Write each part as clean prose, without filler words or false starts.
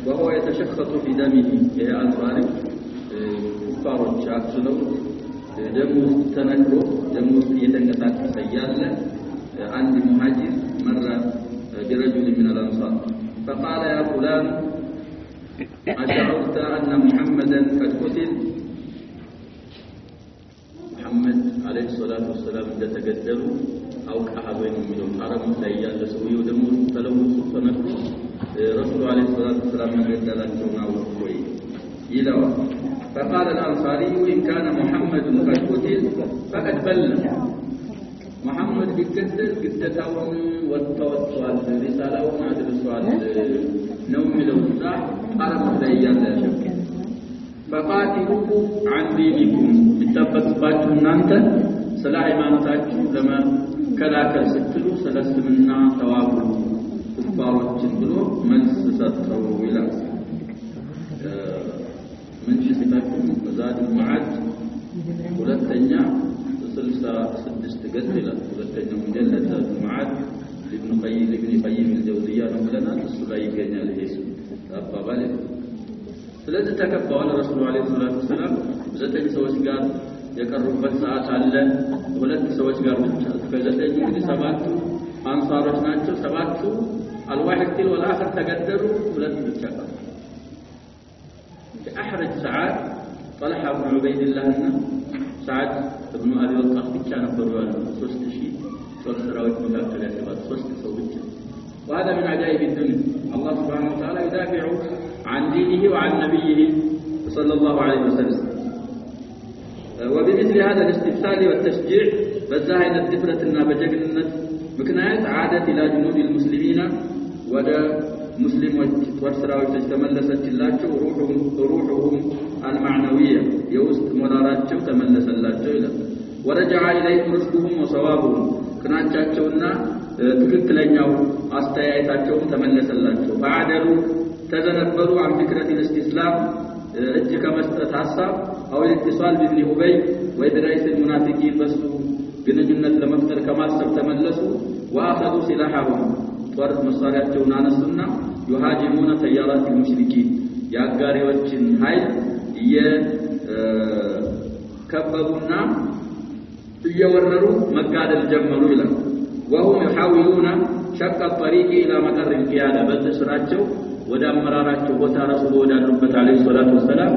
وهو يتشخص في دمه يا أنصاري كفار شاكسلو دمه تنكرو دمه يتنقطع سيالة عند مهاجر مرة برجل من الأنصار فقال يا فلان أشعرت أن محمدا قد قتل محمد عليه الصلاة والسلام تقدروا أو كأحبين من الحرم سيال لسوي ودمه تلوث تنكرو رسول عليه الصلاة والسلام يقول لنا وكوي إلى فقال الأنصاري إن كان محمد قد قتل فقد بلغ محمد بيقتل قدتهم والتوصل رسالة وما السؤال نوم لوزع حرم سيال شوك فقاتلوه عن دينكم بتبصباتكم نانتا سلا إيمانتاكم لما كلاكل ستلو سلسمنا توابوا كفارዎችን ብሎ መልስ ሰጥተው ይላል ምን ሲታችሁ መዛድ ማዓድ ሁለተኛ 66 ገጽ ይላል ሁለተኛው ሙጀለድ ማዓድ ኢብኑ ቀይም الجوزية ነው ብለናል እሱ ላይ ይገኛል ይሄ አባባል ስለዚህ ተከፋው ረሱል አለይሂ ሰላቱ ሰላም ዘጠኝ ሰዎች ጋር የቀሩበት ሰዓት አለ ሁለት ሰዎች ጋር ብቻ ከዘጠኙ እንግዲህ ሰባቱ አንሳሮች ናቸው ሰባቱ الواحد والآخر تقدروا ولد بالشكر أحرج سعاد طلحة بن عبيد الله سعد بن أبي وقاص كان بروان سوست شيء سوست راوي مذاكرة اعتبار سوست سوبت وهذا من عجائب الدنيا الله سبحانه وتعالى يدافع عن دينه وعن نبيه صلى الله عليه وسلم وبمثل هذا الاستبسال والتشجيع فالزاهد الدفرة النابجة مكنايات عادت إلى جنود المسلمين ودا مسلموች ወርሰራዎች ተመለሰችላቸው روحهم المعنويه የውስጥ ሞራላቸው ተመለሰላቸው ይላል ورجع إليهم رشدهم وصوابهم ክናቻቸውና ትክክለኛው አስተያየታቸው ተመለሰላቸው فعدلوا تذنبلوا عن فكرة الاستسلام እጅ ከመስጠት ሐሳብ أو الاتصال بابن أبي وإدريس المنافقين بس ግንኙነት ለመፍጠር ከማሰብ ተመለሱ واخذوا سلاحهم ጦር መሳሪያቸውን አነሱና يهاجمون تيارات المشركين ያጋሪዎችን ኃይል የከበቡና እየወረሩ መጋደል ጀመሩ ይላል وهم يحاولون شق الطريق الى مقر القياده በተስራቸው ወደ አመራራቸው ቦታ ረሱል ወዳሉበት አለይሂ ሰላቱ ወሰለም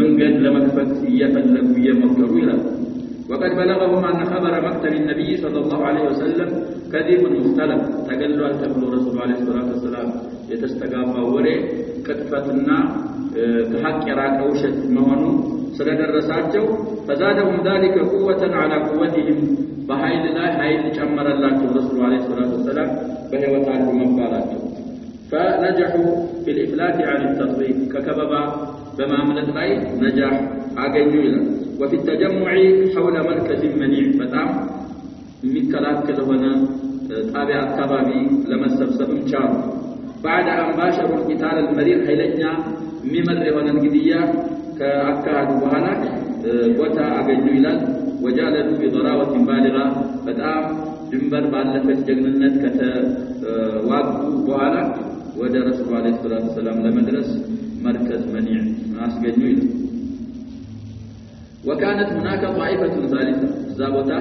መንገድ ለመክፈት እየፈለጉ እየሞከሩ ይላል وقد بلغهم أن خبر مقتل النبي صلى الله عليه وسلم كذب مختلف تقلوا تقول رسول عليه الصلاة والسلام يتستقام وري كتفتنا كحق يراك أوشت مهنو سرد الرساجو فزادهم ذلك قوة على قوتهم بحيل الله حيل جمر الله رسول عليه الصلاة والسلام فهي وتعالى مبالاته فنجحوا في الإفلات عن التطبيق ككببا بمعاملة غير نجاح عقلوا وفي التجمع حول مركز منيع فتام مكلاكل هنا تابع الكبابي لما السبسب شار بعد أن باشروا القتال المرير حيلجنا ممر هنا القدية كأكاد وهنا وتا أقجوا إلى وجالدوا بضراوة بالغة فتام جنبر بالفت جننت كتواقوا وهنا وجاء رسول عليه الصلاة والسلام لمدرس مركز منيع أسقجوا إلى وكانت هناك طائفة ثالثة زابطة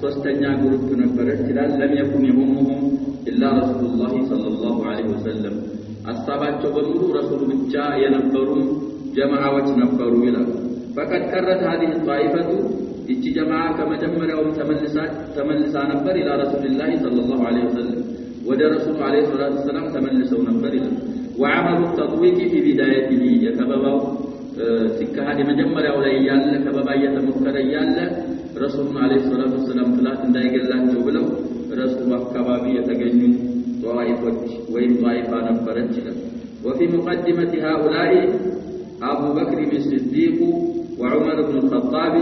ሶስተኛ ግሩፕ ነበረች ይላል لم يكن يهمهم إلا رسول الله صلى الله عليه وسلم አሳባቸው በሙሉ ረሱሉ ብቻ የነበሩ ጀማዓዎች ነበሩ ይላል فقد كرت هذه الطائفة እቺ ጀማዓ ከመጀመሪያው ተመልሳ ነበር إلى رسول الله صلى الله عليه وسلم ወደ ረሱሉ عليه الصلاة والسلام ተመልሰው ነበር ይላል وعملوا التطويق في بدايته የከበባው ሲካሄድ የመጀመሪያው ላይ ያለ ከበባ እየተሞከረ ያለ ረሱሉን አለይሂ ሰላቱ ወሰለም ጥላት እንዳይገላቸው ብለው ረሱሉ አካባቢ የተገኙ ጧይፎች ወይም ጧይፋ ነበረች ይላል وفي مقدمة هؤلاء أبو بكر الصديق وعمر بن الخطاب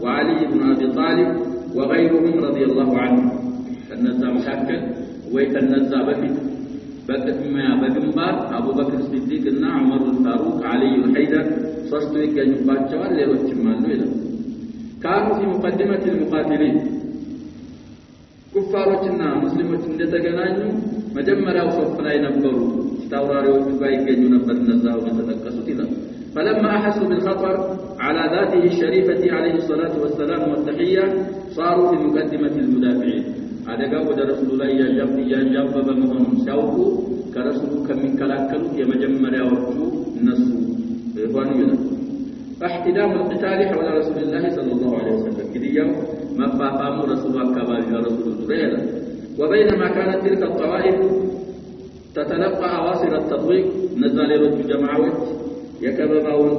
وعلي بن أبي طالب وغيرهم رضي الله عنهم النزا مشاكل ويتنزا بفت بقدمة بجنبار أبو بكر الصديق እና عمر الفاروق علي الحيدر ሶስቱ ይገኙባቸዋል ሌሎችም አሉ ይላል كانوا في مقدمة المقاتلين ኩፋሮችና ሙስሊሞች እንደተገናኙ መጀመሪያው ሶፍ ላይ ነበሩ ታውራሪዎቹ ጋር ይገኙ ነበር እነዛው ተጠቀሱት ይላል فلما احسوا بالخطر على ذاته الشريفه عليه الصلاه والسلام والتحيه صاروا في مقدمه المدافعين አደጋው ወደ ረሱሉ ላይ ያንጃበበ መሆኑን ሲያውቁ ከረሱሉ ከሚከላከሉት የመጀመሪያዎቹ እነሱ ሆኑ ይላል فاحتدام القتال حول رسول الله صلى الله عليه وسلم كدياو مفاقام رسول أكبر رسول الله وبينما كانت تلك الطوائف تتلقى أواصر التطويق نزل رجل جماعات يكبرون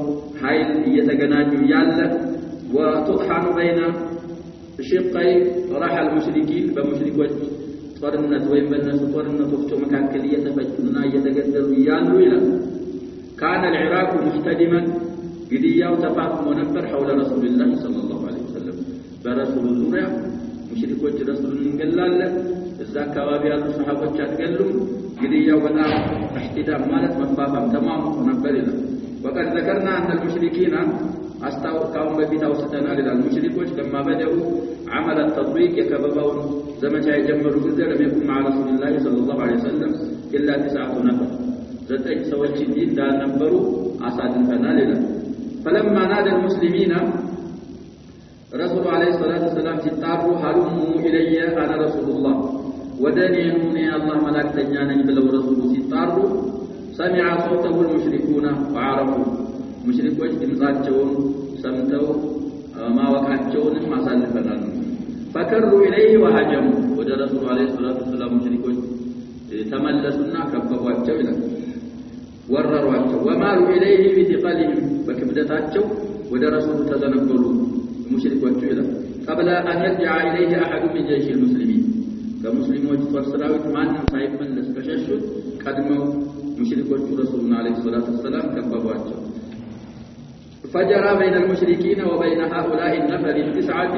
حيل يتجناجوا يالا وتطحن بين شقي راح المشركين بمشركوች ጦርነት ወይም በእነሱ ጦርነቶች መካከል እየተፈጩና እየተገደሉ ያሉ ይላል كان العراق محتدما ግድያው ተፋፍሞ ነበር حول رسول الله صلى الله عليه وسلم በረሱሉ ዙሪያ ሙሽሪኮች ረሱሉን እንገላለን እዛ አካባቢ ያሉ ሰሃቦች አትገሉም ግድያው በጣም احتدام ማለት መፋፋም ተማም ነበር ይላል وقد ذكرنا ان المشركين አስታውቃውን በፊት አውስተናል ይላል ሙሽሪኮች لما بدأوا عمل التطبيق يكببون ዘመቻ የጀመሩ ጊዜ ለሚኩን مع رسول الله صلى الله عليه وسلم الا 9 نفر 9 ሰዎች እንጂ እንዳልነበሩ አሳድፈናል ይላል فلما نادى المسلمين رسول عليه الصلاة والسلام تطاروا هلموا إلي أنا رسول الله ودنينوني الله ملاكتنيا نجبلو رسول تطاروا سمع صوته المشركون وعرفوا مشركوش دمزاتشون سمتوا ما وقعتشون ما سالفنا فكروا إليه وهجموا ودى رسول عليه الصلاة والسلام مشركوش تملسنا كببواتشو إليه وررواቸው ومالوا إليه بثقلهم بكبدتاቸው ወደ ረሱሉ ተዘነበሉ ሙሽሪኮቹ ይላል قبل أن يرجع إليه أحد من جيش المسلمين ከሙስሊሞች ጦር ሰራዊት ማንም ሳይመለስ ከሸሹት ቀድመው ሙሽሪኮቹ ረሱሉን አለይሂ ሰላቱ ወሰለም ከበቧቸው فجرى بين المشركين وبين هؤلاء النفر التسعة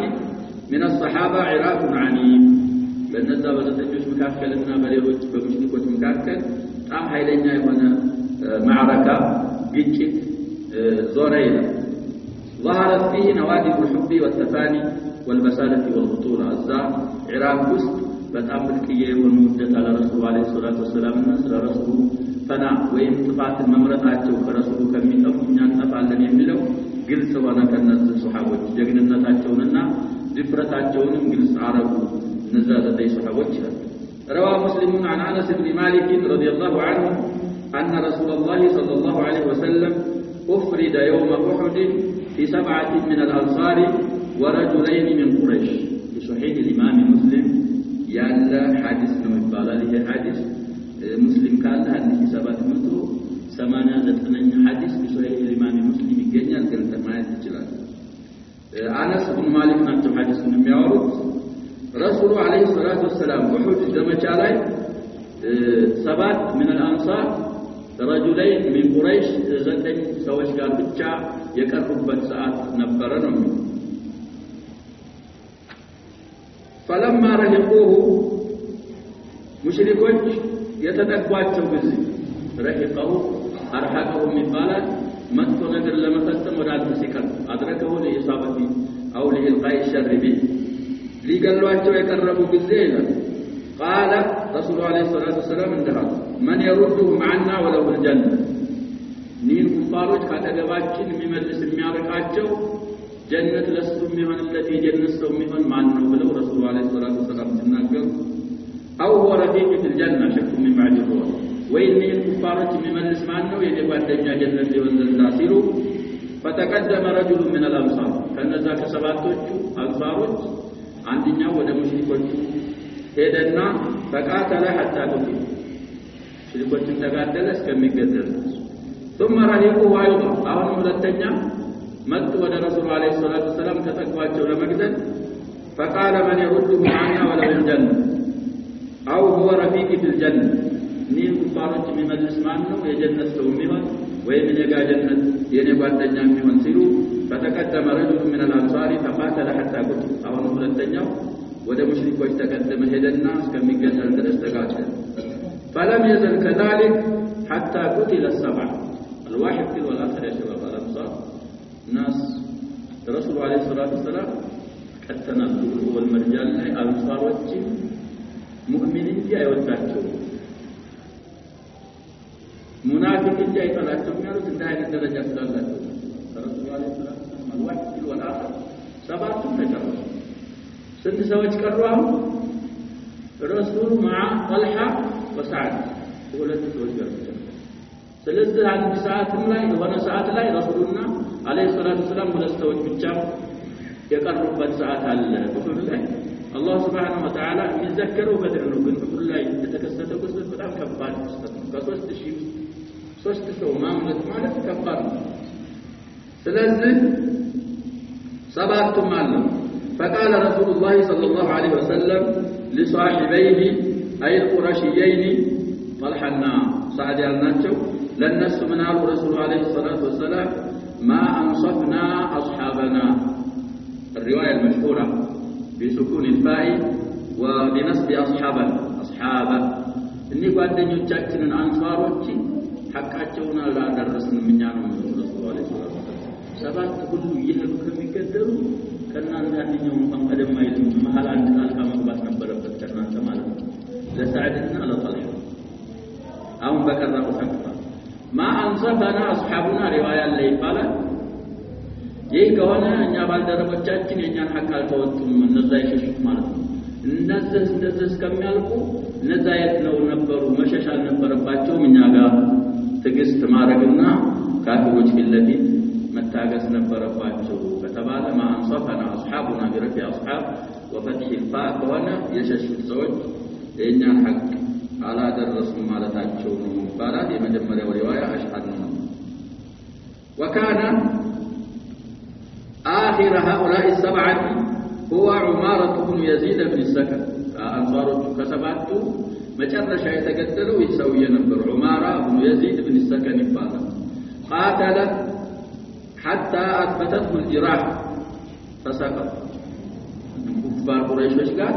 من الصحابة عراك عنيف በእነዛ በዘጠኞች መካከልና በሌሎች በሙሽሪኮች መካከል በጣም ኃይለኛ የሆነ معركة جيت زورينا ظهرت فيه نوادي الحب والتفاني والبسالة والبطولة الزار عراق وسط بتأم بالكية والمودة على رسول عليه الصلاة والسلام الناس لرسول فنا وين طفات الممرضات وكرسول كمين أفنيان أفعل لن يملو قلت وانا كنت صحابة جغن النتاجوننا دفرتاجونهم قلت عرب نزادة دي صحابة روى مسلم عن أنس بن مالك رضي الله عنه أن رسول الله صلى الله عليه وسلم أفرد يوم أحد في 7 من الأنصار ورجلين من قريش في صحيح الإمام مسلم يالا حديث نوبال له حديث مسلم قال هذه 789 حديث في صحيح الإمام مسلم يجنال قلت ما يتجلال أنس بن مالك نفسه حديث የሚያወሩት رسول عليه الصلاة والسلام أحد ዘመቻ ላይ 7 من الأنصار رجلين من قريش زدن سوش قال بتشا يقربበት ሰዓት ነበረ ነው فلما رهقوه مشركوች የተጠቋቸው ጊዜ رهقوه أرهقه ይባላል መጥቶ ነገር ለመፈጸም ወደ አንተ ሲቀር አድረከው ለኢሳበቲ أو لإلقاء الشر به ሊገሏቸው የቀረቡ ጊዜ ይላል قال رسول الله عليه الصلاة والسلام انتهى من يردهم عنا ولو الجنة نين كفاروች ካጠገባችን የሚመልስ የሚያርቃቸው ጀነት ለሱ የሚሆን التي جنة ሰው የሚሆን ማን ነው ብለው رسول الله عليه الصلاة والسلام ተናገሩ أو هو رفيق في الجنة شك من بعد الروح وين نين كفاروች የሚመልስ ማን ነው የኔ ጓደኛ ጀነት ሊወስድና ሲሉ فتقدم رجل من الأنصار ከነዛ ከሰባቶቹ አንሳሮች አንደኛው ወደ ሙሽሪኮቹ ሄደና فقاتل حتى قتل ሽሪኮችን ተጋደለ እስከሚገደል ثم رهقوا ايضا አሁን ሁለተኛ መጡ ወደ ረሱል አለይሂ ሰላቱ ሰላም ተጠቋቸው ለመግደል فقال من يرده عنا ولو الجنة أو هو رفيق في الجنة نين كفارዎች የሚመልስ ማን ነው የጀነት ሰው የሚሆን ወይ ምን የጋ ጀነት የኔ ጓደኛ የሚሆን ሲሉ فتقدم رجل من الأنصار فقاتل حتى قتل አሁን ሁለተኛው ወደ ሙሽሪኮች ተቀደመ ሄደና እስከሚገደል ድረስ ተጋደለ فلم يزل كذلك حتى قتل 7 الواحد في والآخر يا شباب الأنصار ناس الرسول عليه الصلاة والسلام كتنا الدول والمرجال الأنصار እንጂ አይወዳቸውም ሙናፊቅ እንጂ አይጠላቸውም ያሉት እንደ አይነት ደረጃ ስላላቸው ረሱል ሰለላሁ ዐለይሂ ወሰለም الواحد والآخر ሰባቱም ተጨረሱ ስንት ሰዎች ቀሩ አሁን ረሱል مع طلحة وسعد ሁለት ሰዎች ቀሩ ስለዚህ አንድ ሰዓትም ላይ የሆነ ሰዓት ላይ ረሱልና አለይሂ ሰላቱ ሰላም ሁለት ሰዎች ብቻ የቀሩበት ሰዓት አለ በሁሉ ላይ አላህ Subhanahu Wa Ta'ala የሚዘከረው በድር ነው ግን በሁሉ ላይ የተከሰተው ክስተት በጣም ከባድ ክስተት ነው ከ3000 ሰው ማምለጥ ማለት ከባድ ነው ስለዚህ ሰባቱም አለ فقال رسول الله صلى الله عليه وسلم لصاحبيه أي القرشيين طلحنا سعد ያልናቸው ለነሱ ምን አሉ ረሱል አለይሂ ሰላቱ ወሰለም ما انصفنا اصحابنا الروايه المشهوره بسكون الفاء وبنصب اصحابه እንኒ ጓደኞቻችንን አንሷሮች ሐቃቸውን አላደረስንም እኛ ነው ረሱል አለይሂ ሰላቱ ሰባት ሁሉ ይሄዱ ከሚገደሉ ከናንተ አንደኛው እንኳን ቀደም አይልም መሐል አንድ ጣልቃ መግባት ነበረበት ከናንተ ማለት ነው ለሰዓድና ለጠልሃ አሁን በቀረው ተከፋ ما انصفنا اصحابنا روايه ላይ ይባላል ይህ ከሆነ እኛ ባልደረቦቻችን የኛን ሐቅ አልተወጡም እነዛ ይሸሹት ማለት ነው እንደዚህ እስከሚያልቁ እነዛ የት ነው ነበሩ መሸሽ አልነበረባቸውም እኛ ጋር ትግስት ማድረግና ካፊሮች ፊትለፊት መታገስ ነበረባቸው ከተባለ ما انصفنا اصحابنا برب اصحاب وفتح الفاء ከሆነ የሸሹት ሰዎች የኛን ሐቅ على درس مالتاچو مبارات የመጀመሪያው ሪዋያ አሽሐድ ነው وكان آخر هؤلاء السبعة هو عمارة بن يزيد بن السكن أنصاروا كسبعة مجرشا يتقتلوا يسوي نبر عمارة بن يزيد بن السكن يبالا قاتل حتى أثبتته الجراح فسقط كفار قريش وشقال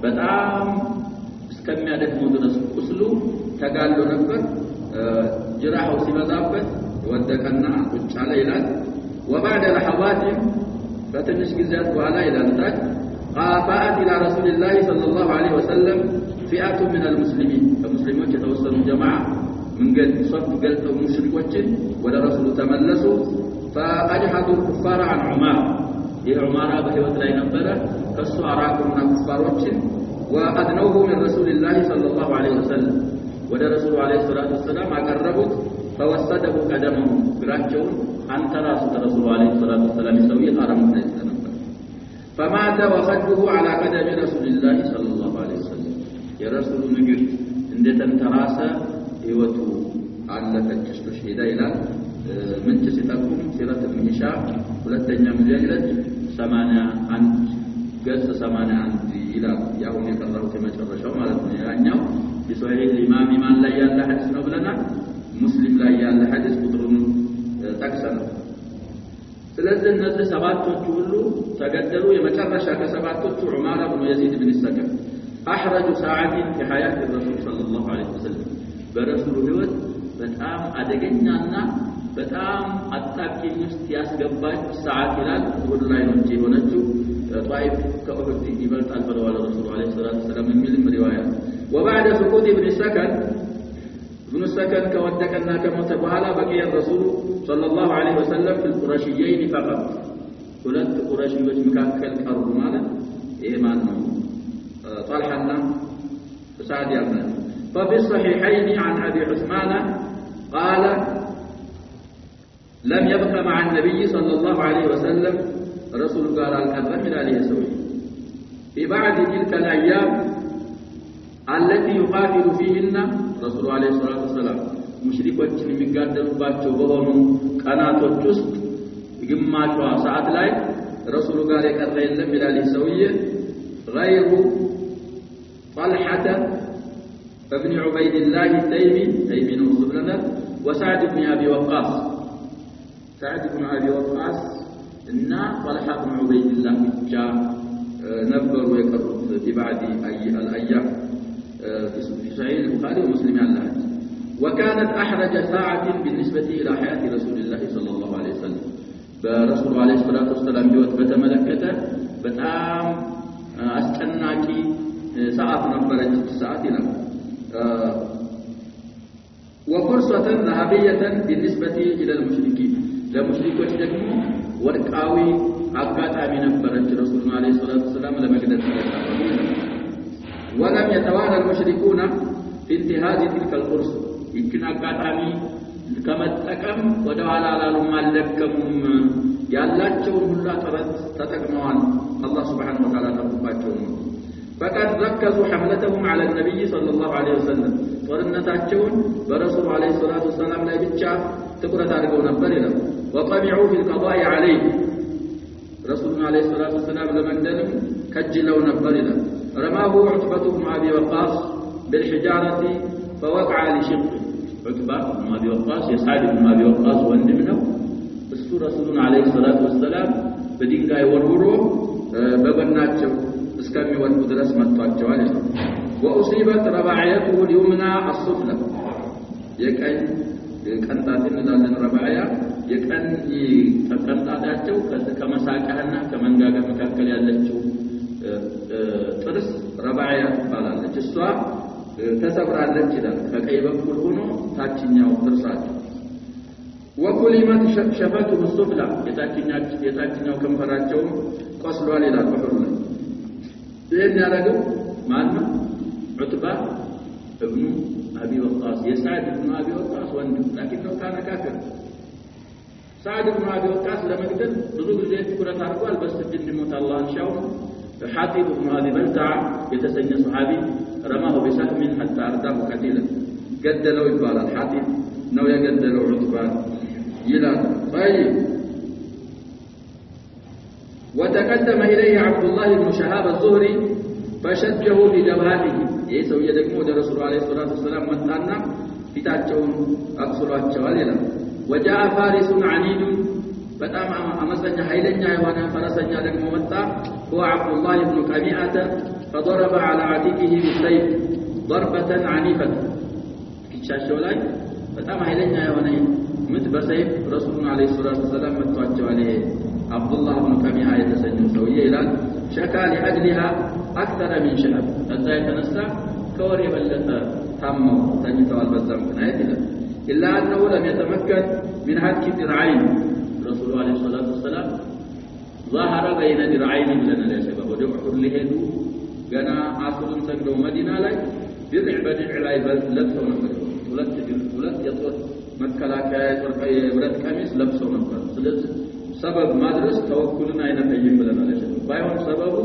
بتعام እስከሚያደክሙ ድረስ ቁስሉ ተጋሎ ነበር ጅራሁ ሲበዛበት ወደቀና ቁጭ አለ ይላል وبعد لحظات فتنش ጊዜያት በኋላ ይላልታች قافات الى رسول الله صلى الله عليه وسلم فئه من المسلمين المسلمون የተወሰኑ ጀማዓ መንገድ ሶፍ ገልጠው ሙሽሪኮችን ወደ ረሱሉ ተመለሱ فاجحدوا الكفار عن عمر የዑመራ በህይወት ላይ ነበረ ከሱ አራቁና ኩፋሮችን وأدنوه من رسول الله صلى الله عليه وسلم ودى رسول عليه الصلاة والسلام أقربت فوسده قدمه براجون أنت رسول عليه الصلاة والسلام يسوي أرمت السنة فمات وخده على قدم رسول الله صلى الله عليه وسلم يا رسول نجد عند تنتراسة هوته على تجسد شهيدا إلى من جسدكم سيرة ابن هشام ولتنيا مجلد 81 ገጽ 81 ይላል ያው የቀረሩት የመጨረሻው ማለት ነው ያኛው በሶሒህ ኢማም ኢማን ላይ ያለ ሐዲስ ነው ብለናል ሙስሊም ላይ ያለ ሐዲስ ቁጥሩን ጠቅሰናል ስለዚህ እነዚህ ሰባቶቹ ሁሉ ተገደሉ የመጨረሻ ከሰባቶቹ ዑማራ ብኑ የዚድ ብን ሰከን احرج ساعات في حياه الرسول صلى الله عليه وسلم በረሱሉ ህይወት በጣም አደገኛና በጣም አጣብቂኝ ውስጥ ያስገባች ሰዓት ይላል ሁሉ ላይ ነው የሆነችው طائف كأحد يبلط البلوى على الرسول عليه الصلاة والسلام من رواية وبعد سقوط ابن السكن كودكنا كموت بحالا بقي الرسول صلى الله عليه وسلم في القرشيين فقط ثلاث قرشيዎች መካከል ቀሩ ማለት ኢማን ነው طلحنا سعد يمن ففي الصحيحين عن أبي عثمان قال لم يبق مع النبي صلى الله عليه وسلم رسول قال الكرم عليه يسوي في بعد تلك الأيام التي يقاتل فيهن رسول عليه الصلاة والسلام مشركوችን የሚጋደሉባቸው በሆኑ ቀናቶች ውስጥ ግማሿ ሰዓት ላይ ረሱሉ ጋር የቀረ የለም ይላል ሰውዬ غير طلحة ابن عبيد الله التيمي تيمي وصبلنا وسعد بن أبي وقاص سعد بن أبي وقاص إن طلحة بن عبيد الله جاء نبر ويقرب في بعد الأيام في صحيح البخاري ومسلم على وكانت أحرج ساعة بالنسبة إلى حياة رسول الله صلى الله عليه وسلم برسول عليه الصلاة والسلام جوت بتملكته بتام أستناكي ሰዓት ነበረች ሰዓት ይላል وفرصة ذهبية بالنسبة إلى المشركين ለሙሽሪኮች ደግሞ ወርቃዊ አጋጣሚ ነበረች ረሱሉላህ አለይሂ ሰላቱ ወሰለም ለመግደል ተቀጣጣሉ ولم يتوانى المشركون في انتهاز تلك الفرصة ይችን አጋጣሚ ከመጠቀም ወደ ኋላ አላሉም አልደከሙም ያላቸውን ሁሉ ጥረት ተጠቅመዋል አላህ Subhanahu Wa Ta'ala ተጠቅሟቸው فقد ركزوا حملتهم على النبي صلى الله عليه وسلم ጦርነታቸውን በረሱሉ አለይሂ ሰላቱ ወሰለም ላይ ብቻ ትኩረት አድርገው ነበር ይላል وطمعوا في القضاء عليه رسولنا عليه الصلاه والسلام ለመግደልም ከጅለው ነበር ይላል رماه عتبة بن أبي وقاص بالحجارة فوقع لشقه عتبة بن أبي وقاص يسعد بن أبي وقاص ወንድም ነው እሱ ረሱሉና አለይሂ ሰላቱ ወሰለም በድንጋይ ወርውሮ በበናቸው እስከሚወድቁ ድረስ መጥቷቸዋል ይላል وأصيبت رباعيته اليمنى السفلى የቀኝ ቀንጣትን እንዳለን ረባያ የቀኝ ተቀንጣዳቸው ከመሳቂያና ከመንጋጋ መካከል ያለችው ጥርስ ረባያ ትባላለች እሷ ተሰብራለች ይላል ከቀኝ በኩል ሆኖ ታችኛው ጥርሳቸው وكلمت شفته السفلى የታችኛው ከንፈራቸው ቆስሏል ይላል በሁሉ ይሄን ያደረገው ማን ነው عتبة ابن أبي وقاص يسعد ابن أبي وقاص لكنه كان كافر سعد ابن أبي وقاص لما قدر بذوق زيت كرة أرقال بس الجن موت الله انشاء حاتب ابن أبي بلتع يتسنى صحابي رماه بسهم حتى أرداه قتيلا قدلوا إقبال الحاتب نو يقدلوا عتبة يلا طيب وتقدم إليه عبد الله بن شهاب الزهري فشجه بجبهته يسوي ደግሞ ወደ ረሱሉ አለይሂ ሰላቱ ወሰለም መጣና ፊታቸውን አክስሏቸዋል ይላል وجاء فارس عنيد በጣም አመፀኛ ኃይለኛ የሆነ ፈረሰኛ ደግሞ መጣ هو عبد الله بن قميئة فضرب على عاتقه بالسيف ضربة عنيفة ፊቻቸው ላይ በጣም ኃይለኛ የሆነ ምት በሰይፍ ረሱሉና አለይሂ ሰላቱ ወሰለም መጥቷቸዋል عبد الله بن قميئة የተሰኘው ሰውዬ ይላል شكا لأجلها أكثر من شهر هذا يتنسى كور يبلغ تامه تنيتوا البزام كناية إلا أنه لم يتمكن من حك درعين رسول الله عليه الصلاة والسلام ظهر بين درعين لنا يا شباب ودعوا لهدو جنا عاصل سجدوا مدينة لي درع بدع لا يلبسوا نفر ولت يطول مكلاكا يبرد كميس لبسوا نفر سبب مدرس توكلنا إلى تيم لنا يا شباب بايهم سببه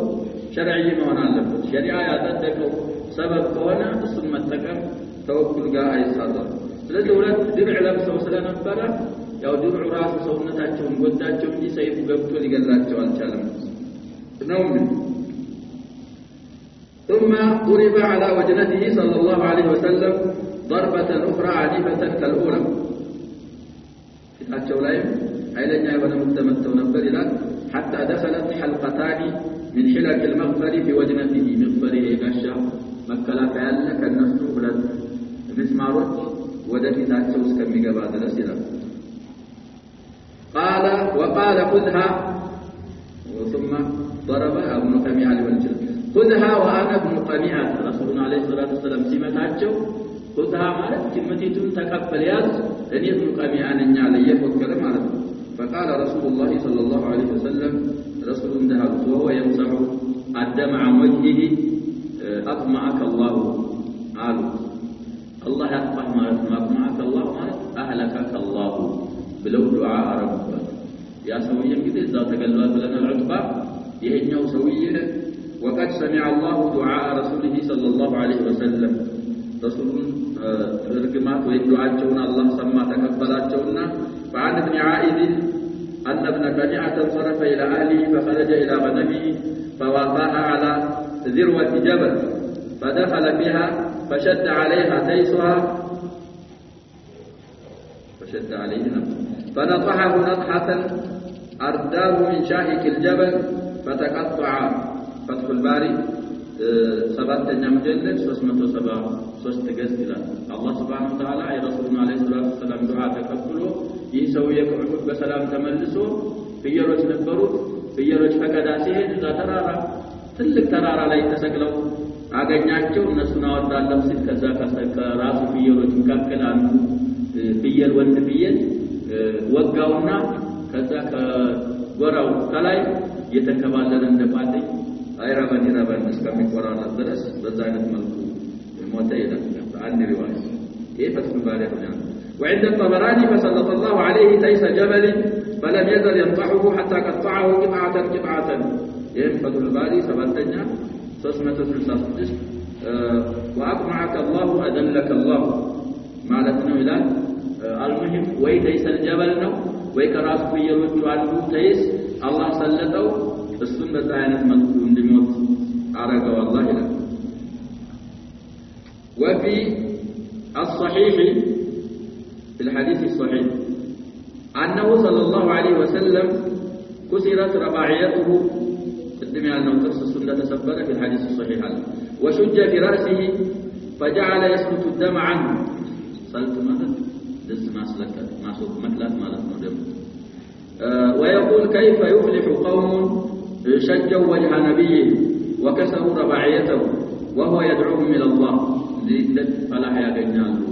شرعي መሆን አለበት ሸሪዓ ያጸደቀው ሰበብ ከሆነ እሱን መጠቀም ተወኩል ጋር አይሳተም ስለዚህ ሁለት ድርዕ ለብሰው ስለነበረ ያው ድርዑ ራሱ ሰውነታቸውን ጎዳቸው እንጂ ሰይፉ ገብቶ ሊገላቸው አልቻለም ነው ثم ضرب على وجنته صلى الله عليه وسلم ضربة أخرى عنيفة كالأولى ፊታቸው ላይ ኃይለኛ የሆነ ምትመተው ነበር ይላል حتى دخلت حلقتان من حلق المغفر في وجنته مغفره يغشى مكلاك ያለ ከነሱ ሁለት ምስማሮች ወደፊታቸው እስከሚገባ ድረስ ይላል قال وقال خذها ثم ضرب ابن قميئة لوجهه خذها وانا ابن قميئة رسولنا عليه الصلاه والسلام ሲመታቸው خذها ማለት ጅምቲቱን ተቀበል ያዝ እኔ ابن قميئة ነኝ አለ የፎከረ ማለት ነው فقال رسول الله صلى الله عليه وسلم رسول ذهب وهو يمسح الدم عن وجهه أطمعك الله قالوا الله يطمع ما أطمعك الله أهلكك الله بلو دعاء ربك يا سوية كده إذا تقلبت لنا العتبة يهنيو سوية وقد سمع الله دعاء رسوله صلى الله عليه وسلم رسول الرقمات ويدعاء جونا الله سمع تقبلات جونا فعن ابن عائد أن ابن قميئة انصرف إلى أهله فخرج إلى غنمه فوقعها على ذروة جبل فدخل بها فشد عليها تيسها فنطحه نطحة أرداه من شاهك الجبل فتقطع فتح الباري سبعتنا مجلد 373 ገጽ ይላል አላህ Subhanahu Wa Ta'ala የረሱሉን አለይሂ ሰላቱ ወሰለም ዱዓ ተቀብሎ ይህ ሰውዬ ከኡሁድ በሰላም ተመልሶ ፍየሎች ነበሩት ፍየሎች ፈቀዳ ሲሄድ እዛ ተራራ ትልቅ ተራራ ላይ ተሰቅለው አገኛቸው እነሱን አወጣለሁ ሲል ከዛ ከራሱ ፍየሎች መካከል አንዱ ፍየል ወንድ ፍየል ወጋውና ከዛ ከጎራው ከላይ የተከባለለ እንደባለኝ አይረበን እስከሚቆራረጥ ድረስ በዛ አይነት መልኩ ሞተ ይላል አንድ ሪዋያ ይሄ ፈትሁ ባሪያ ነው وعند الطبراني فسلط الله عليه تيس جبل فلم يزل ينطحه حتى قطعه قطعة ينفذ الباري سبعتنا 366 وأقمعك الله أذلك الله معناتنا إلى المهم ወይ ተይሰል ጀበል ነው ወይ ከራሱ ፍየሎቹ አንዱ ተይስ አላህ ሰለጠው እሱን በዛ አይነት መልኩ እንዲሞት አረጋው አላህ ይላል وفي الصحيح في الحديث الصحيح أنه صلى الله عليه وسلم كسرت رباعيته قدم أنه ترس السنة تسبب في الحديث الصحيح وشج في رأسه فجعل يسلط الدم عنه صلت ماذا دز ما صوت مكلات مالت مدم ويقول كيف يفلح قوم شجوا وجه نبيه وكسروا رباعيته وهو يدعوهم إلى الله لذلك فلا يغنيالو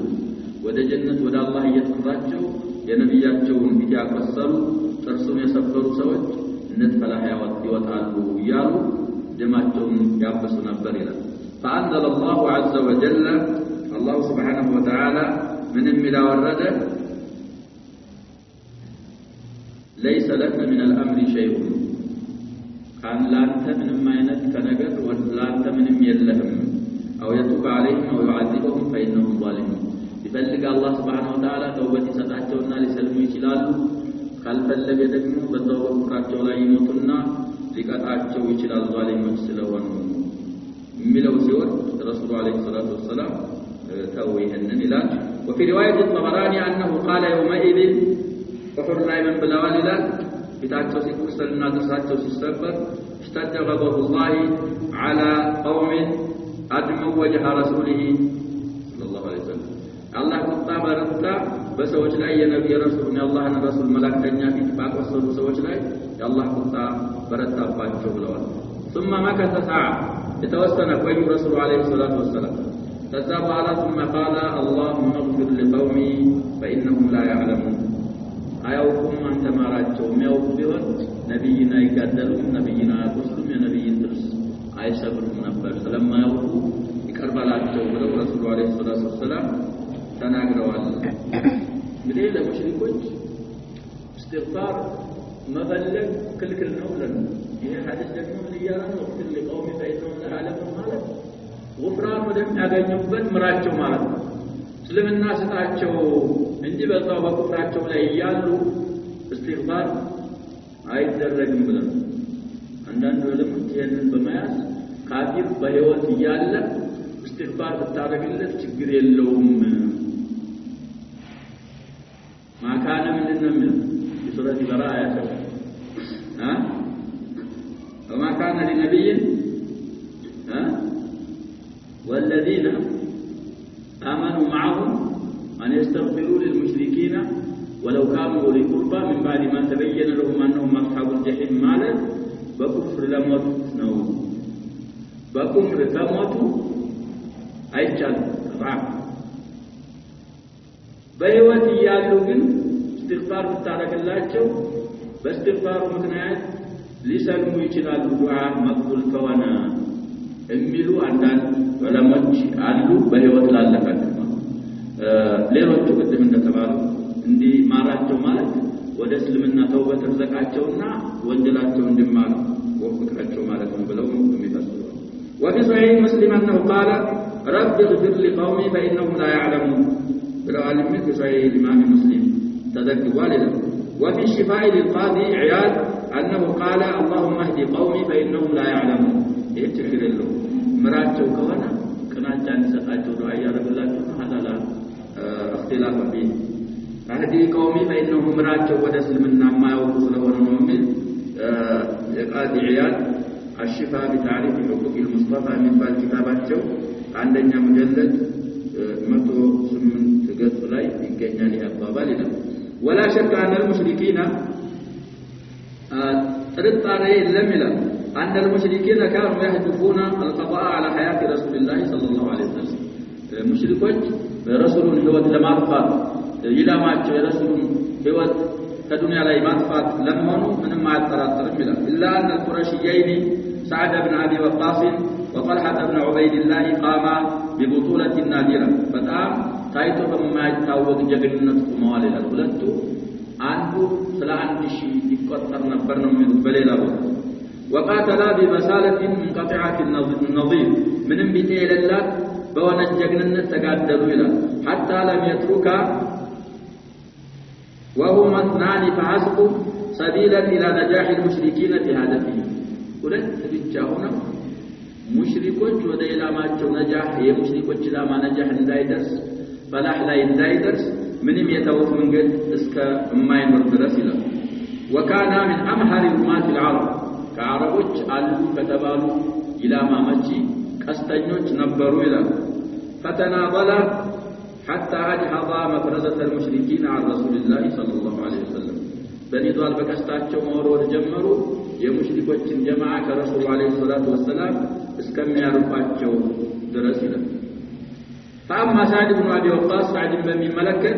ወደ ጀነት ወደ አላህ እየተራቸው የነብያቸውን ቢዳ ያቀሰሉ ጥርሱን የሰበሩ ሰዎች እነት ፈላህ ይወጣሉ ይያሉ ደማቸውን ያፈሱ ነበር ይላል فأنزل الله عز وجل الله سبحانه وتعالى من الملا ورد ليس لك من الأمر شيء كان لا أنت من ما ينتك نجد ولا أنت من يلهم أو يتوب عليهم أو يعذبهم فإنهم ظالمون يبلغ الله سبحانه وتعالى توبة سطاچونا ሊሰልሙ ይችላሉ ካልፈለገ ደግሞ በተውበ ፍራቸው ላይ ይሞቱና ሊቀጣቸው ይችላል ዛሊሞች ስለሆኑ የሚለው ሲሆን ረሱሉ አለይሂ ሰላቱ ወሰለም ተውይህንን ይላል وفي روايه الطبراني انه قال يومئذ وحر من بلوال ይላል ፊታቸው ሲቆሰልና ጥርሳቸው ሲሰበር اشتد غضب الله على قوم ادموا وجه رسوله صلى الله عليه وسلم الله ቁጣ በረታ በሰዎች ላይ የነብዩ ረሱልን የአላህን ረሱል መላእክተኛ ፊት ባቆሰሉ ሰዎች ላይ የአላህ ቁጣ በረታባቸው ብለዋል ثم مكث ساعة የተወሰነ ቆዩ ረሱሉ አለይሂ ሰላቱ ወሰለም ከዛ በኋላ ثم قال اللهم اغفر لقومي فإنهم لا يعلمون አያውቁም አንተ ማራቸው የሚያውቁ ቢሆን ነብይን አይጋደሉም ነብይን አያቆስሉም የነብይን ጥርስ አይሰብሩም ነበር ስለማያውቁ ይቀርባላቸው ብለው ረሱሉ አለይሂ ሰላቱ ወሰለም ተናግረዋል እንግዲህ ለሙሽሪኮች استغفار መፈለግ ክልክል ነው ብለን ይሄ ሐዲስ ደግሞ ምን ይያራ ነው ለቀውም ፈይተው ለዓለም ማለት ወፍራም ወደሚያገኙበት ምራቸው ማለት ነው እስልምና ስጣቸው እንጂ በዛው በቁጥራቸው ላይ ያሉ استغفار አይደረግም ብለን አንዳንድ ወለሞች ይሄንን በመያዝ ካፊር በህይወት እያለ استغفار ብታረግለት ችግር የለውም ما كان من النمل في سورة براءة وما كان لنبي والذين آمنوا معه أن يستغفروا للمشركين ولو كانوا أولي قربى من بعد ما تبين لهم أنهم أصحاب الجحيم مالا بكفر لموت نو بكفر كموت አይቻል طبعا በህይወት ያሉ ግን استغفار ብታረግላቸው በእስትግፋሩ ምክንያት ሊሰልሙ ይችላሉ ዱዓ መቅቡል ከሆነ የሚሉ አንዳንድ ዑለሞች አሉ በህይወት ላለፈት ሌሎቹ ቅድም እንደተባሉ እንዲ ማራቸው ማለት ወደ እስልምና ተውበት ተዘቃቸውና ወንጀላቸው እንዲማሩ ወፍቃቸው ማለት ነው ብለው የሚፈስሩ وفي صحيح مسلم انه قال رب اغفر لقومي فإنهم لا يعلمون بالعلم في صحيح الإمام مسلم تذكر والده وفي الشفاء للقاضي عياض أنه قال اللهم اهد قومي فإنهم لا يعلمون يتفر له مراتشو كوانا كنا جان سقاتشو دعايا رب الله هذا لا اختلاف فيه اهدي قومي فإنهم مراتشو ودسل منا ما يوصل لهم من القاضي عياض الشفاء بتعريف حقوق المصطفى من بعد كتاباتشو عندنا مجلد 108 ገጽ ላይ ይገኛል ያባባል ይላል ولا شك ان المشركين ጥርጣሬ የለም ይላል أن المشركين كانوا يهدفون القضاء على حياة رسول الله صلى الله عليه وسلم المشركون رسول الهوت لما أطفال إلى ما رسول الهوت كدنيا لا يمطفات لمنوا من ما يتراتر ملا إلا أن القرشيين سعد بن أبي وقاص وطلحة بن عبيد الله قاما ببطولة نادرة فتام تايتو بما يتاوق جغنة موالي الولدت عنده سلا عندي شيء يقطر نبرنا من بليلة وقاتلا بمسالة منقطعة النظير من بيتي لله بوانا جغنة تقادلوا إلى حتى لم يترك وهما اثنان فحسبوا سبيلا إلى نجاح المشركين في هدفهم ولد تبجاهنا مشركوች ወደ ኢላማቸው ነጃህ የሙሽሪኮች ኢላማ ነጃህ እንዳይደርስ ፈላህ ላይ እንዳይደርስ ምንም የተውት መንገድ እስከ የማይኖር ድረስ ይላል وكان من امهر امات العرب ከአረቦች አሉ ከተባሉ ኢላማ መቺ ቀስተኞች ነበሩ ይላል فتناضل حتى اجهض مفرزة المشركين عن رسول الله صلى الله عليه وسلم በኒዷል በቀስታቸው መወርወር ጀመሩ የሙሽሪኮችን ጀማዓ ከረሱል አለይሂ ሰላቱ ወሰለም እስከሚያርቋቸው ድረስ ይላል فأما سعد بن أبي وقاص سعد بن ملكة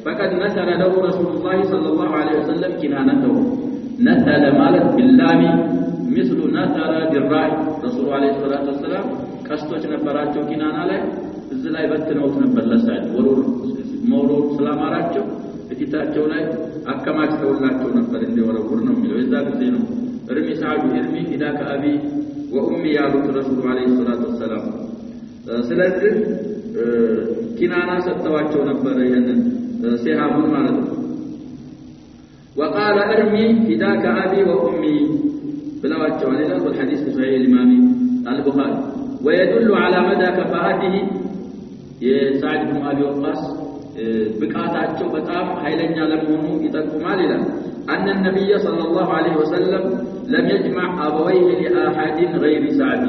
فقد نثل له رسول الله صلى الله عليه وسلم كنانته نثل مالت باللام مثل نثل بالراء رسول عليه الصلاة والسلام قصتوች ነበራቸው ኪናና ላይ እዚህ ላይ በትነውት ነበር ለሳድ ወሩር መውሩር ሰላማራቸው እቲታቸው ላይ አከማችተውላቸው ነበር እንደወረውር ነው የሚለው የዛ ጊዜ ነው እርሚ ሳዱ እርሚ ኢዳካ አቢ ወኡሚ ያሉት ረሱል አለይሂ ሰላቱ ወሰለም ስለዚህ ኪናና ሰጥተዋቸው ነበር ይሄንን ሲሃቡን ማለት ነው وقال ارمي فداك ابي وامي بلاواቸው عليه الحديث في صحيح الامام البخاري ويدل على مدى كفاءته የሳዕድ ብን አቢ ወቃስ ብቃታቸው በጣም ኃይለኛ ለመሆኑ ይጠቁማል ይላል أن النبي صلى الله عليه وسلم لم يجمع أبويه لأحد غير سعد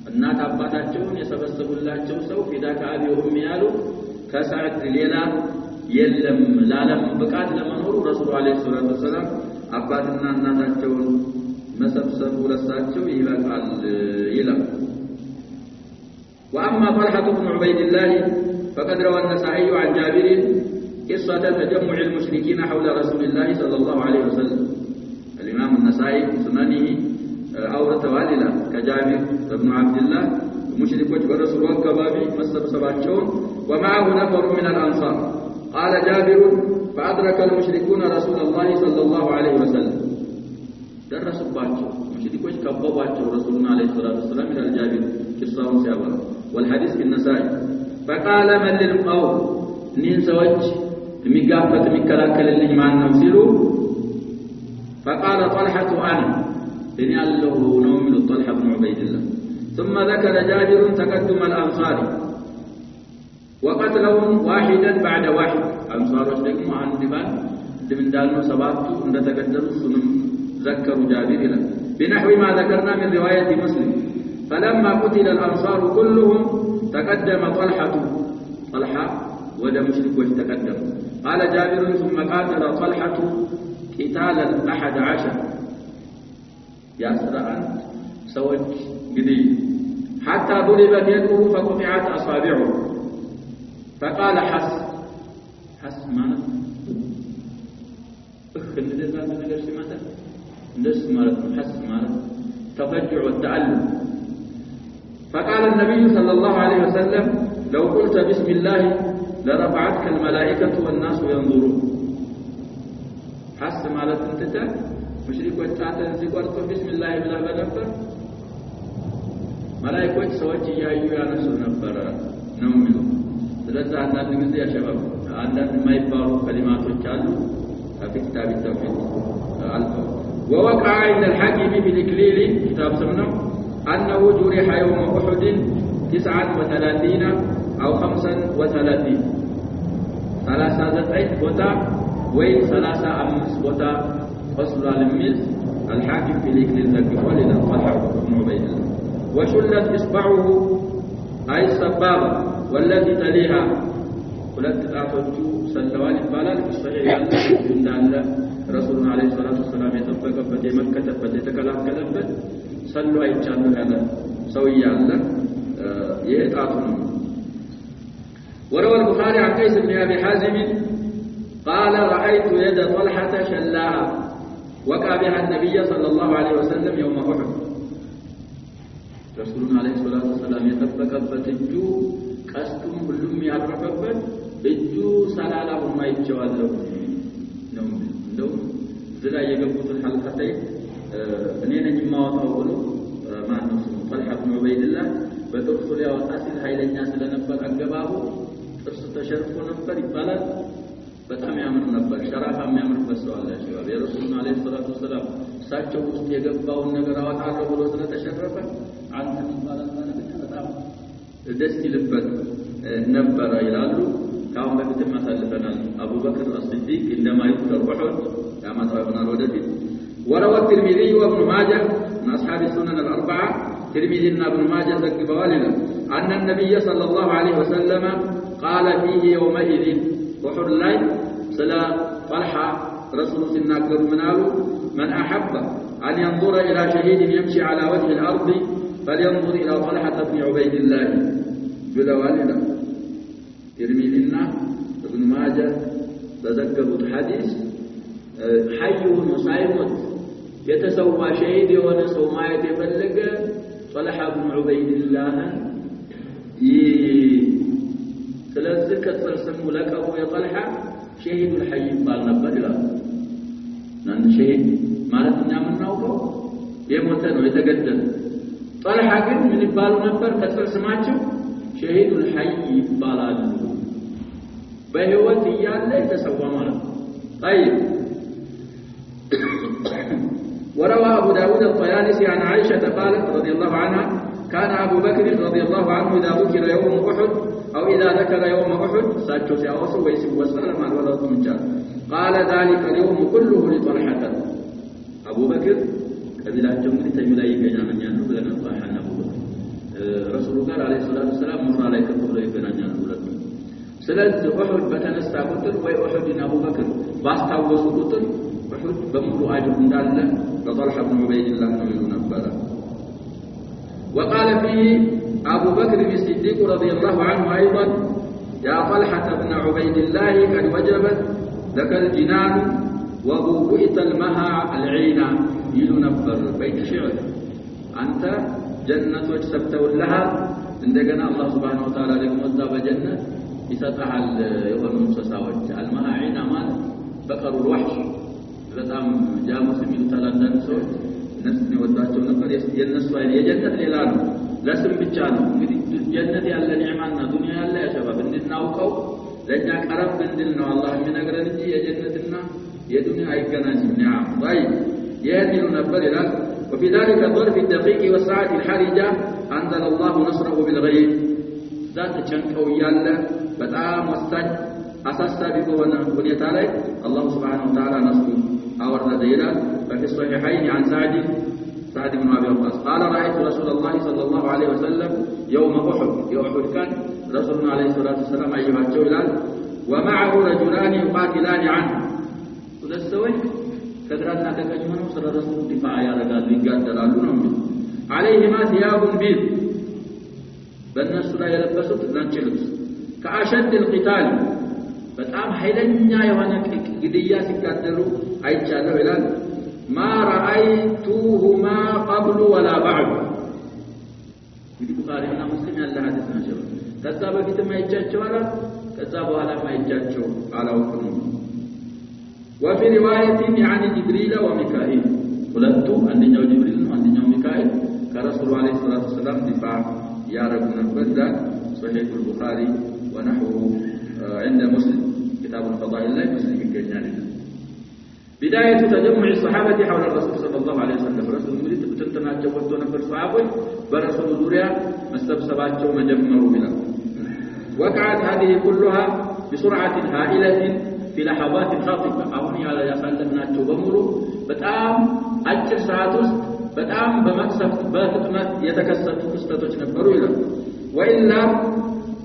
እናት አባታቸውን የሰበሰቡላቸው ሰው ፊዳካ አቢ ወኡሚ ያሉ ከሳዕድ ሌላ የለም ለዓለም ብቃት ለመኖሩ ረሱል አለይሂ ሰላቱ ወሰለም አባትና እናታቸውን መሰብሰቡ ለሳቸው ይበቃል ይላል وأما طلحة بن عبيد الله فقد روى النسائي عن جابر قصة تجمع المشركين حول رسول الله صلى الله عليه وسلم الإمام النسائي سننه أورث والده كجابر بن عبد الله مشركوች በረሱል ወከባቢ መሰብሰባቸው ومعه نفر من الأنصار قال جابر فأدرك المشركون رسول الله صلى الله عليه وسلم درسوا مشركوች ከበቧቸው رسولنا عليه الصلاة والسلام إلى جابر قصة سيابا والحديث في النسائي فقال من للقوم نين سوج ميغافت ميكلاكللኝ ማን ነው ሲሉ فقال طلحة أنا بني الله نوم من طلحة بن عبيد الله ثم ذكر جابر تقدم الأنصار وقتلهم واحدا بعد واحد أنصارዎች ደግሞ አንድ ባል እንደምን እንዳልነው ሰባቱ እንደተገደሉ እሱንም ذكروا جابر له بنحو ما ذكرنا من رواية مسلم فلما قتل الأنصار كلهم تقدم طلحة وده مشرك تقدم قال جابر ثم قاتل طلحة قتال 11 يا سرعان سوج جدي حتى ضربت يده فقطعت أصابعه فقال حس مانا እንደዛ ነገር ሲመጣ እንደስ ማለት ነው حس ማለት تفجع والتعلم فقال النبي صلى الله عليه وسلم لو قلت بسم الله لرفعتك الملائكة والناس ينظرون حس ማለት እንተታ ሙሽሪኮች ታተን ሲቆርጡ بسم الله ብላ በነበር መላእክቶች ሰዎች ያዩ ያነሱ ነበር ነው የሚሉ ስለዚህ አንዳንድ ጊዜ ያሸባብ አንዳንድ የማይባሉ ከሊማቶች አሉ في كتاب التوحيد ووقع عند الحاكم بالإكليل كتاب سمنه أنه جرح يوم أحد 39 أو 35 39 بوتا وين 35 بوتا فصل الميز الحاكم في الإكليل ذكر ولنا طلحة بن عبيد الله وشلت إصبعه أي السبابة والتي تليها ولد تعطوا سلوان البلد الصحيح عند الله ረሱሉን አለይሂ ሰላቱ ወሰለም የተጠበቀበት የመከተበት የተከላከለበት ሰሉ አይቻለሁ ያለ ሰው ያለ የጣቱ ነው وروى البخاري عن قيس بن ابي حازم قال رايت يد طلحه شلاها وقع بها النبي صلى الله عليه وسلم يوم احد رسولنا عليه الصلاه والسلام የተጠበቀበት እጁ ቀስቱም ሁሉም ያረፈበት እጁ ሰላላሁ ማይቻለው ነው እንደው ዝላ የገቡትን ሐልቀታይ እኔ ነኝ ማወጣው ብሎ ማን ነው ስሙ طلحه بن عبيد الله በጥርሱ ሊያወጣ ሲል ኃይለኛ ስለነበር አገባቡ ጥርሱ ተሸርፎ ነበር ይባላል በጣም ያምር ነበር ሸራፋ የሚያምርበት ሰው አለ ሸባብ የረሱሉና አለይሂ ሰላቱ ወሰለም ሳቸው ውስጥ የገባውን ነገር አወጣለሁ ብሎ ስለተሸረፈ አንተ ይባላል ማለት በጣም ደስ ይልበት ነበር ይላሉ ካሁን በፊት ማሳልፈናል አቡበክር አስዲቅ እንደማ ይذكر احد كما ترون ወደፊት وروى الترمذي وابن ماجه من اصحاب السنن الاربعه الترمذي وابن ماجه ذكروا لنا ان النبي صلى الله عليه وسلم قال فيه يومئذ احد ላይ ስለ طلحه رسول ሲናገሩ ምናሉ من احب ان ينظر الى شهيد يمشي على وجه الارض فلينظر الى طلحه بن عبيد الله جلوالنا ترمذينا ابن ماجه تذكروا الحديث حي وصايمت يتسوى شهيد የሆነ ሰው ማየት የፈለገ طلحه بن عبيد الله ስለዚህ ከጽርስሙ ለቀቡ የطلحه شهيد الحي ይባል ነበር ይላል ናን شهيد ማለት እኛ የምናውቀው የሞተ ነው የተገደለ طلحه ግን ምን ይባሉ ነበር ከጽርስማቸው شهيد الحي ይባላሉ በህይወት እያለ የተሰዋ ማለት ነው طيب وروى أبو داود الطيالسي عن عائشة قالت رضي الله عنها كان أبو بكر رضي الله عنه إذا ذكر يوم أحد أو إذا ذكر يوم أحد ساتشو سيأوصل ويسب وسلم على الولد من جال قال ذلك اليوم كله لطلحة أبو بكر كذلك جمهور تيملاي كينا من ينو بلنا طلحة أبو بكر رسول الله عليه الصلاة والسلام مر عليك قبل يبنى ينو بلنا ስለዚህ أحد በተነሳ ቁጥር ወይ أحدን أبو بكر ባስታወሱ ቁጥር أحد በሙሉ አጅር እንዳለ ለطلحة بن عبيد الله ነው ይሉ ነበር وقال فيه أبو بكر الصديق رضي الله عنه أيضا يا طلحة بن عبيد الله قد وجبت لك الجنان وبوئت المها العينا يلو نبر بيت شعر أنت جنة وجسبته لها عندنا الله سبحانه وتعالى لكم وزا بجنة يستحل يوم المسساوات المها عينا مال بقر الوحش በጣም ጃሙስ የሚሉታል አንዳንድ ሰዎች እነሱን ይወዳቸው ነበር የነሱ አይነ የጀነት ሌላ ነው ለስም ብቻ ነው እንግዲህ ጀነት ያለ ኒዕማና ዱንያ ያለ ያሸባብ እንድናውቀው ለኛ ቀረብ እንድል ነው አላህ የሚነግረን እንጂ የጀነትና የዱንያ አይገናኝም ኒዓም طيب يهدل ነበር ይላል وفي ذلك الظرف الدقيق والساعة الحرجة أنزل الله نصره بالغيب ذات ቸንቀው ያለ በጣም ወሳኝ አሳሳቢ በሆነ ሁኔታ ላይ አላህ Subhanahu Wa Ta'ala ነስሩ أورد إلى ففي الصحيحين عن سعد بن أبي وقاص قال رأيت رسول الله صلى الله عليه وسلم يوم أحد كان رسولنا عليه الصلاة والسلام أيها الجولان ومعه رجلان يقاتلان عنه ولسوي كدرنا تكجمنوا صلى رسول دفاع يا رجال يقاتلون عليهما ثياب بيض بالناس لا يلبسوا تنجلس كأشد القتال በጣም ኃይለኛ የሆነ ግድያ ሲጋደሉ አይቻለሁ ይላል ما رأيتهما قبل ولا بعد እንግዲህ ቡኻሪና ሙስሊም ያለ ሐዲስ ነው ከዛ በፊትም አይቻቸው አላ ከዛ በኋላም አይቻቸው አላውቅም وفي روايه يعني جبريل وميكائيل ሁለቱ አንደኛው ጅብሪል ነው አንደኛው ሚካኤል ከረሱሉ አለይሂ ሰላቱ ወሰለም ዲፋዕ ያረጉ ነበር ይላል صحيح البخاري ونحوه عند مسلم كتاب الفضائل لا مسلم يجنن بداية تجمع الصحابة حول الرسول صلى الله عليه وسلم رسول مريد بتنتناቸው ወጥቶ ነበር صحابዎች برسول ዙሪያ መሰብሰባቸው መጀመሩ ይላል وقعت هذه كلها بسرعة هائلة في لحظات خاطفة አሁን ያሳለፍናቸው በሙሉ በጣም አጭር ሰዓት ውስጥ በጣም በመቅሰፍት በፍጥነት የተከሰቱ ክስተቶች ነበሩ ይላል وإلا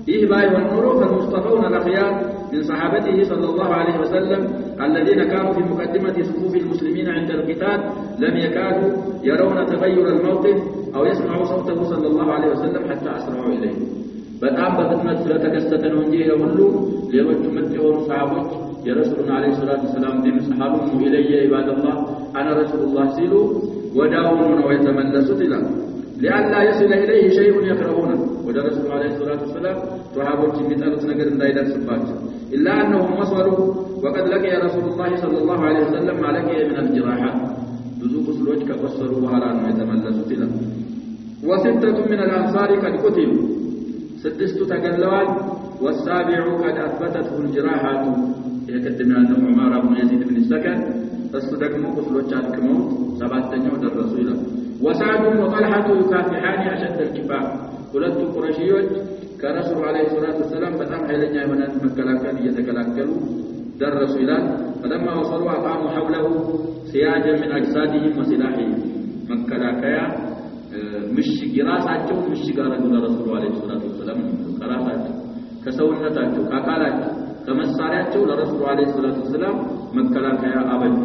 باي والنور فالمصطفون الأخيار من صحابته صلى الله عليه وسلم الذين كانوا في مقدمة صفوف المسلمين عند القتال لم يكادوا يرون تغير الموقف أو يسمعوا صوته صلى الله عليه وسلم حتى أسرعوا إليه. በጣም በፍጥነት ስለተከሰተ ነው እንጂ ሁሉ ሌሎች መጥተው ሰሃቦች የረሱሉን አለይሂ ሰላቱ ሰላም ድምጽ ሐሉም ኢለየ ኢባደላህ አና ረሱሉላህ ሲሉ ወዳውኑ ነው የተመለሱት ይላል። لأن يصل إليه شيء يكرهونه وده رسول عليه الصلاة والسلام صحابه የሚጠሉት ነገር እንዳይደርስባቸው إلا أنهم وصلوا وقد لقي رسول الله صلى الله عليه وسلم ما لقي من الجراحات ብዙ ቁስሎች ከቆሰሉ በኋላ ነው የተመለሱት ይላል። وستة من الأنصار قد قتلوا ስድስቱ ተገለዋል። والسابع قد أثبتته الجراحات የቀደመ ያለው ዑመር ኢብኑ የዚድ ኢብኑ ሰከን እሱ ደግሞ ቁስሎች አድክመው ሰባተኛው ደረሱ ይላል። وسعد وطلحة يكافحان أشد الكفاح ሁለቱ ቁረይሾች ከረሱል አለይሂ ሰላቱ ወሰለም በጣም ኃይለኛ የሆነ መከላከል እየተከላከሉ ደረሱ ይላል። فلما وصلوا أقاموا حوله سياجا من أجسادهم وسلاحهم መከላከያ ምሽግ ራሳቸው ምሽግ አረጉ ለረሱል አለይሂ ሰላቱ ወሰለም ከራሳቸው ከሰውነታቸው ከአካላቸው ከመሳሪያቸው ለረሱል አለይሂ ሰላቱ ወሰለም መከላከያ አበጁ።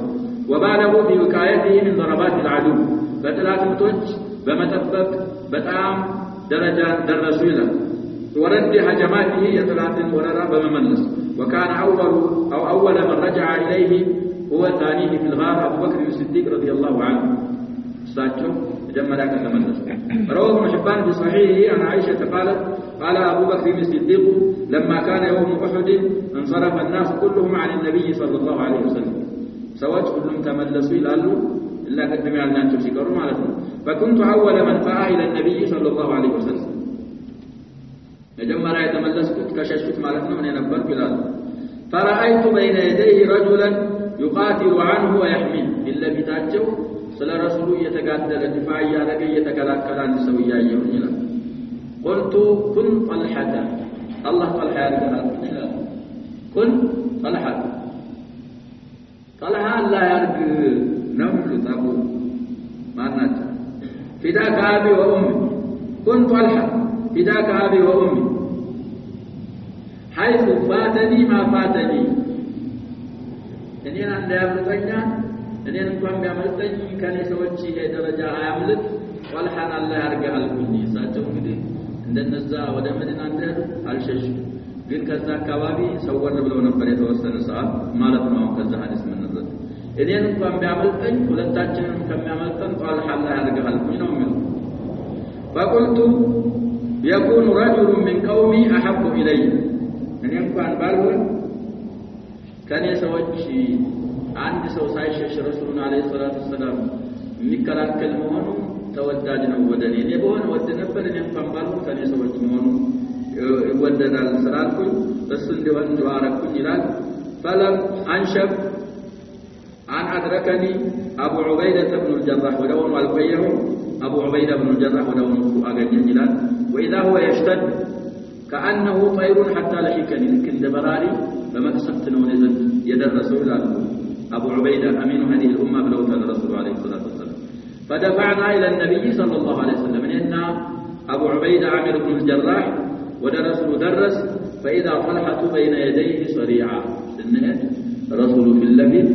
وبالغوا في وقايته من ضربات العدو በጥላቶች በመጠበቅ በጣም ደረጃ ደረሱ ይላል። ورد هجماته يطلعن وررا بمملس وكان أول من رجع إليه هو ثانيه في الغار أبو بكر الصديق رضي الله عنه ساتشو جمع لك تملس. رواه ابن حبان في صحيحه عن عائشة قالت قال أبو بكر الصديق لما كان يوم أحد انصرف الناس كلهم عن النبي صلى الله عليه وسلم سواج كلهم تملسوا إلى إلا قدم على أن تشكروا مالتهم فكنت أول من فاء إلى النبي صلى الله عليه وسلم يجمع رأي تملسكت كششت مالتنا من ينبر بلاد فرأيت بين يديه رجلا يقاتل عنه ويحميه إلا بتاجه سلا رسول يتقاتل دفاعيا لك يتكلاكل عن سويا يوم قلت كن طلحة الله طلحة يرجع كن طلحة طلحة لا يرجع نمل تابو ما نات فداك أبي وأمي كن طلحة فداك أبي وأمي حيث فاتني ما فاتني እኔን አንድ ያምልጠኛ እኔን እንኳን ቢያመልጠኝ ከኔ ሰዎች ይሄ ደረጃ አያምልጥ ወልሐን አላህ ያርጋልኩኝ። እሳቸው እንግዲህ እንደነዛ ወደ መዲና እንደሄዱ አልሸሽም፣ ግን ከዛ አካባቢ ሰወር ብለው ነበር የተወሰነ ሰዓት ማለት ነው። ከዛ ሐዲስ ምንረዳ እኔን እንኳን ቢያመልጠኝ ሁለታችንንም ከሚያመልጠን ጧልሐ አላህ ያርጋልኩኝ ነው የሚለው። فقلت يكون رجل من قومي أحب إلي እኔ እንኳን ባልሆን ከኔ ሰዎች አንድ ሰው ሳይሸሽ ረሱሉን አለይሂ ሰላቱ ወሰለም የሚከላከል መሆኑ ተወዳጅ ነው ወደኔ። እኔ በሆነ ወደ ነበር እኔ እንኳን ባልሆን ከኔ ሰዎች መሆኑ ይወደዳል ስላልኩኝ እሱ እንዲሆን ዱዓ አረኩኝ ይላል። فلم أنشب أن أدركني أبو عبيدة بن الجراح ودون والقيه أبو عبيدة بن الجراح ودون أجنين ይላል። وإذا هو يشتد كأنه طير حتى لحقني لكن دبراري فما كسبت نون يدرسوا إلى أبو عبيدة أمين هذه الأمة بلوت الرسول عليه الصلاة والسلام. فدفعنا إلى النبي صلى الله عليه وسلم إن أبو عبيدة عامر بن الجراح ودرسوا درس فإذا طلحة بين يديه صريعا النهج رسول في اللبن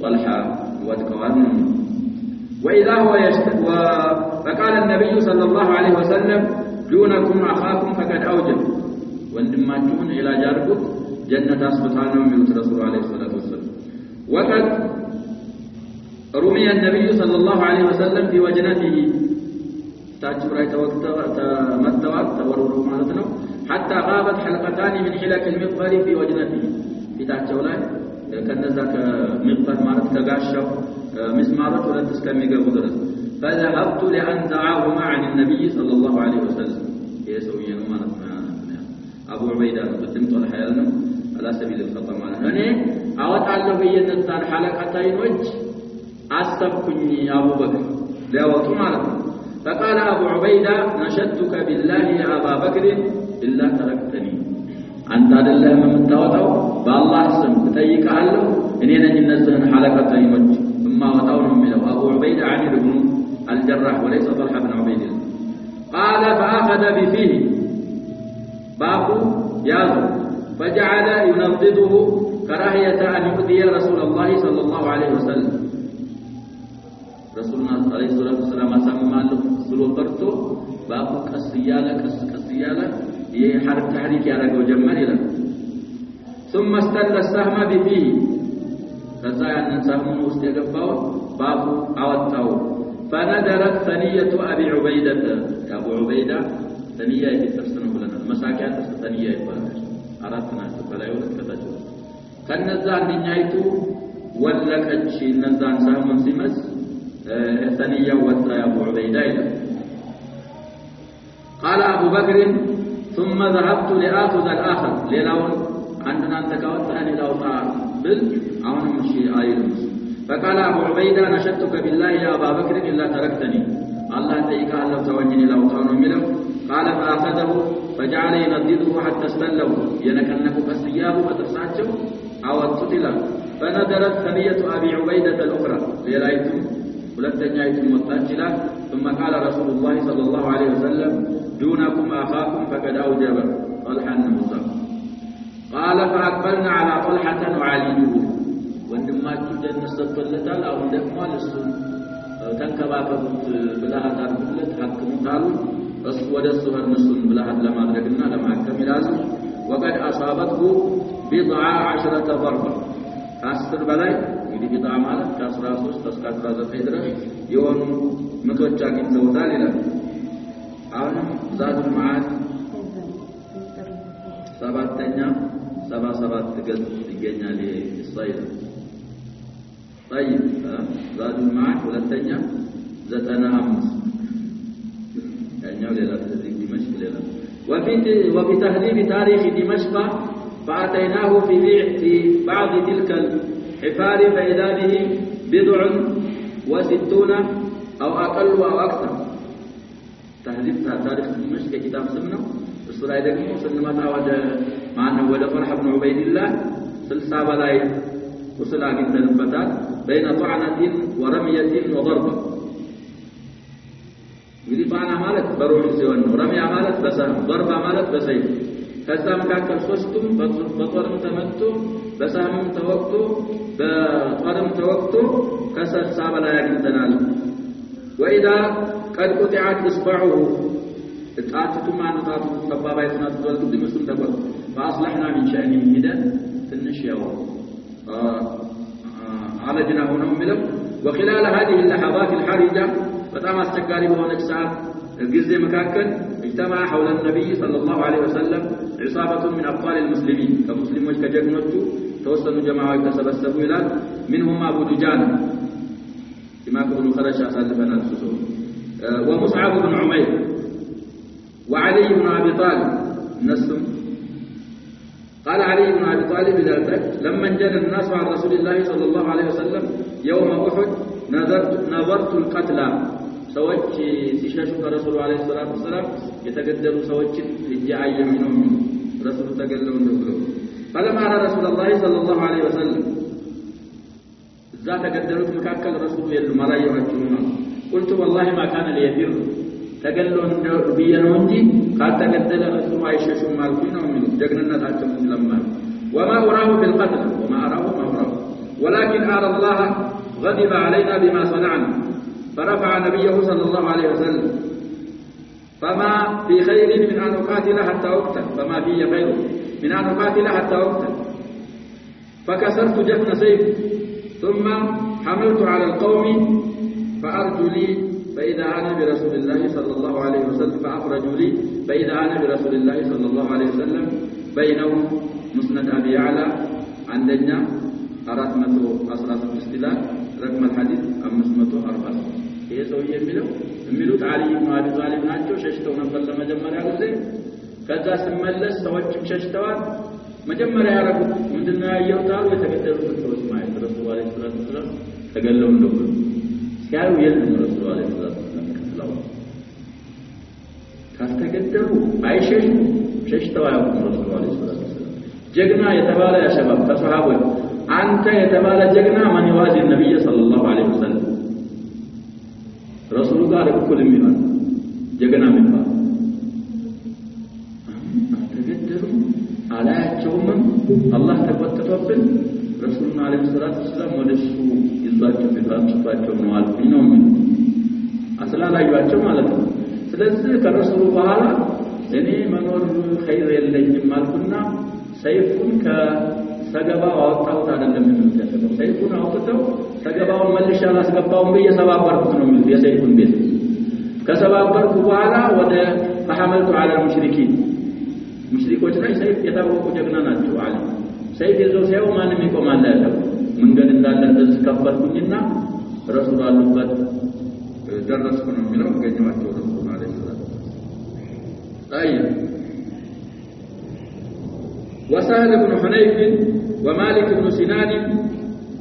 طلحة واتكوان وإذا هو فقال النبي صلى الله عليه وسلم دونكم أخاكم فقد أوجب وانما تكون إلى جاركم جنة سبحانه من رسول عليه الصلاة والسلام. وقد رمي النبي صلى الله عليه وسلم في وجنته تاجر تمتوات تورور مالتنا حتى غابت حلقتان من حلق المقبر في وجنته في تاجولا كان ذاك مقبر مالت كغاشو مسمارات ولا تسكمي قبضرس فذهبت لأنزعهما عن النبي صلى الله عليه وسلم يسويين مالتنا أبو عبيدة قدمت الحيالنا على سبيل الخطأ مالنا أنا أود الله بينتان حلقتين وجه أستبقني أبو بكر لأوت مالتنا فقال أبو عبيدة نشدتك بالله يا أبا بكر إلا تركتني أنت لله من توتو بالله اسم تيك له إننا ننزل حلقتين وجه ثم وتونهم منه أبو عبيدة عامر بن الجراح وليس طلحة بن عبيد الله. قال فأخذ بفيه بابو يازو فجعل ينضده كراهية أن يؤذي رسول الله صلى الله عليه وسلم رسولنا عليه الصلاة والسلام أسمى له سلو برتو بابو كسيالة يحرك تحريك على جمال له ثم استل السهم بفيه فزا أن سهم مستقبل بابو أوتاو فندرت ثنية أبي عبيدة يا أبو عبيدة ثنية يتفسرون لنا المساكين ثنية يبقى أردنا فلا يولد كتاجه كالنزان دنيايتو ولكتش النزان سهم سمس ثنية وثا يا أبو عبيدة قال أبو بكر ثم ذهبت لآخذ الآخر ليلون عندنا أنت كوتاني لو طار بل أو نمشي آيلمس فقال أبو عبيدة نشدتك بالله يا أبا بكر إلا تركتني الله تيك الله توجني لو طاروا ملو قال فأخذه فجعل ينضده حتى استله ينكنه فسياه وترساته أو التطلع فنظرت ثنية أبي عبيدة الأخرى ليلايتم ولتنيايتم والتاجلة ثم قال رسول الله صلى الله عليه وسلم دونكم أخاكم فقد أوجب طلحة النموذج قال فأقبلنا على طلحة وعليه وعندما تجد نستطلتال أو عندما للسن تنكباكبت بلاها تاربلت حكم قالوا أسود السهر نسن بلاها لما أدركنا لما أكمل لازم وقد أصابته 10 ضربة كاسر بلاي يدي بضع مالك كاسر أسوس تسكات رازة خيدرة يوم متوجاكين سوتال إلى أولا زاد المعاد سبعة تقل تجينا للصيد طيب زاد المعاد ولتنيا زتنا أمس يعني ليلة تدريب دمشق ليلة وفي تهذيب تاريخ دمشق فأتيناه في بعض تلك الحفار فإذا به 60 أو أقل أو أكثر تهذيب تاريخ دمشق كتاب سمنه السورة يدقمو سنما تعود معنا ولد طلحة بن عبيد الله سلسة بلاي وصلا جدا الفتاة بين طعنة ورمية وضربة يدي طعنة مالت بروح سوانه رمية مالت بسهم ضربة مالت بسيف كذا مكاكل صوستم بطرم تمتو بسهم توقتو بطرم توقتو كسر سابا لا يجدنا وإذا قد قطعت إصبعه اتعاتتو ما نطاتو فبابا يتناتو والقدم مسلم تقول فأصلحنا من شأنه هدا تنشيه عالجنا هنا وملم وخلال هذه اللحظات الحرجة فتعمى السكاري بهونك ساعة الجزء مكاكل اجتمع حول النبي صلى الله عليه وسلم عصابة من أبطال المسلمين كمسلم وكجنوتو توصلوا جماعة يتسبسبوا إلى منهم أبو دجان كما كانوا خرج أسالفنا السسور ومصعب بن عمير وعلي بن أبي طالب نسم قال علي بن أبي طالب ذلك لما انجل الناس عن رسول الله صلى الله عليه وسلم يوم أحد نظرت القتلى سوتش سيشاشو رسول عليه الصلاة والسلام يتقدروا سوتش لجعي منهم رسول تقلوا النبلو فلما أرى رسول الله صلى الله عليه وسلم ذات قدروا مكاكل رسول يلو مرايا وجهنا قلت والله ما كان ليفر تقلوا بيانونجي قال تقدل رسول عائشة مالكين ومن جقننا تعجبون لما وما أراه بالقتل وما أراه ولكن أرى الله غضب علينا بما صنعنا فرفع نبيه صلى الله عليه وسلم فما في خير من أن أقاتل حتى أقتل فما في خير من أن أقاتل حتى أقتل فكسرت جفن سيف ثم حملت على القوم فأرجوا لي فإذا أنا برسول الله صلى الله عليه وسلم فأخرجوا لي فإذا أنا برسول الله صلى الله عليه وسلم بينهم مسند أبي يعلى عندنا 416 استدلال رقم الحديث 540 ይሄ ሰውዬ የሚሉት علي بن ابي طالب ናቸው ሸሽተው ነበር ለመጀመሪያ ጊዜ ከዛ ሲመለስ ሰዎችም ሸሽተዋል መጀመሪያ ያረጉት ምንድነው ያየውታው የተገደሉት ሰዎች ማለት ረሱል አለይሂ ሰላቱ ወሰለም ተገለው እንደሆነ ሲያዩ የለም ረሱል አለይሂ ሰላቱ ወሰለም ከተላው ካስተገደሉ አይሸሹ ሸሽተው ያውቁ ረሱል አለይሂ ሰላቱ ወሰለም ጀግና የተባለ ያሸባብ ተሰሃቦች አንተ የተባለ ጀግና ማን ይዋጅ ነብይ ሰለላሁ ዐለይሂ ወሰለም ረሱሉ ጋር እኩል የሚሆን ጀግና የሚባል እሳቸውም አላህ ተቆጥቶብን ረሱሉን አለይሂ ሰላቱ ወሰለም ወደሱ ይዟቸው ቢጣጣቸው ነው አልኩኝ ነው አስላላዩአቸው ማለት ነው ስለዚህ ከረሱሉ በኋላ እኔ መኖር ኸይር የለኝም አልኩና ሰይፉን ከሰገባው አወጣሁት አይደለም እንደተሰጠው ሰይፉን አውጥተው ሰገባውን መልሼ አላስገባውም በየሰባበርኩት ነው የሚል የሰይፉን ቤት ከሰባበርኩ በኋላ ወደ ፈሐመልቱ على المشركين ሙሽሪኮች ላይ ሰይፍ የታወቁ ጀግና ናቸው አለ ሰይፍ ይዘው ሲያዩ ማንም ይቆማል ያለው መንገድ እንዳለ እንደዚህ ከፈርኩኝና ረሱል አሉበት ደረስኩ ነው የሚለው ገኘዋቸው ረሱል አለይሂ ሰላም طيب وسهل بن حنيف ومالك بن سنان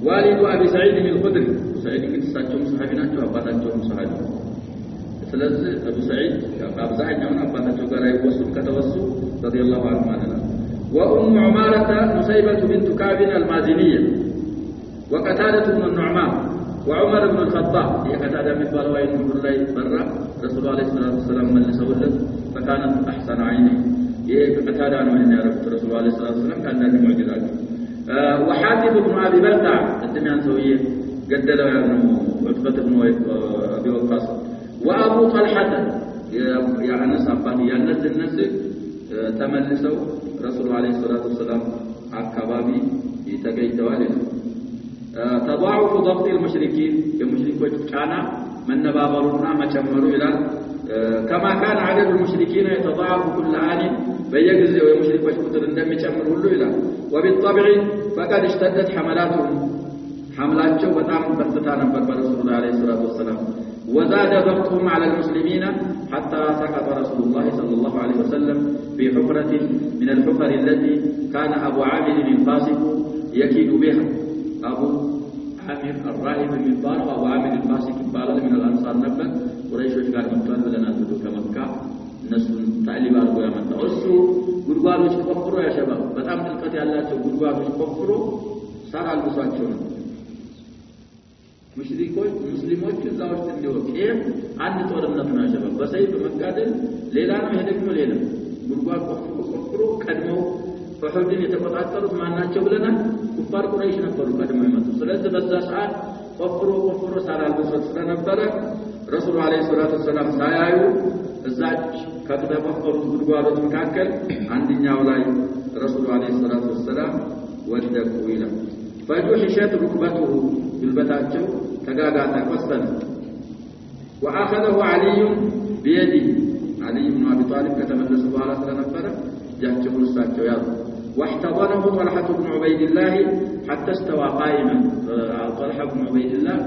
والد ابي سعيد الخدري سعيد بن صحابي ናቸው አባታቸውም صحابي ስለዚህ አቡ ሰዒድ አብዛኛው አባታቸው ጋር አይወሱም ከተወሱ رضي الله عنه ማለት وام عماره نصيبه بنت كعب المازنيه وقتاده بن النعمان وعمر بن الخطاب يقتاده የሚባለው አይኑ ላይ በራ ረሱል አለይሂ ሰላቱ ወሰለም መልሰውለት فكانت احسن عيني يقتاده ነው ያረፉት ረሱል አለይሂ ሰላቱ ወሰለም ካንዳንድ ሙዕጂዛት وحاتب بن ابي بلتع الدميان سويه ገደለው ያለው ወጥፈት ነው ابي وقاص وابو طلحه يا انس ابان يانس الناس ተመልሰው ረሱል አለይሂ ሰላቱ ወሰለም አካባቢ ይተገኝተዋል ተضاعف ضغط المشركين የሙሽሪኮች ጫና መነባበሩና መጨመሩ ይላል كما كان عدد المشركين يتضاعف كل آن በየጊዜው የሙሽሪኮች ቁጥር እንደሚጨምር ሁሉ ይላል وبالطبع فقد اشتدت حملاتهم حملاቸው በጣም በርትታ ነበር በረሱል አለይሂ ሰላቱ ወሰለም وزاد ضغطهم على المسلمين حتى سقط رسول الله صلى الله عليه وسلم في حفرة من الحفر التي كان أبو عامر الفاسق يكيد بها أبو عامر الراهب من بار وأبو عامر الفاسق بالغ من الأنصار نبأ قريش قال مكان لنا تدوك مكة الناس تعليب أرجو يا من تأسوا غربالوش كفروا يا شباب بتأم تلقتي الله تقول غربالوش كفروا صار على المساجون ሙሽሪኮች ሙስሊሞች እዛው ውስጥ እንዲወጡ አንድ ጦርነት ነው ያሸበው በሰይፍ መጋደል ሌላ ነው ይሄ ደግሞ ሌላ ጉርጓድ ቆፍሮ ቀድመው ፈሁድን የተቆጣጠሩት ማናቸው ብለናል ኩፋር ቁረይሽ ነበሩ ቀድመው ይመጡ ስለዚህ በዛ ሰዓት ቆፍሮ ሳላልበሰት ስለነበረ ረሱል አለይሂ ሰላቱ ወሰለም ሳያዩ እዛች ከተቆፈሩት ጉርጓዶች መካከል አንደኛው ላይ ረሱል አለይሂ ሰላቱ ወሰለም ወደቁ ይላል فجحشت ركبته بالبتاچو تغاغا تقصن واخذه علي بيده علي بن ابي طالب كتملس بኋላ ስለነበረ ያቸው እሳቸው ያዙ واحتضنه طلحه بن عبيد الله حتى استوى قائما طلحه بن عبيد الله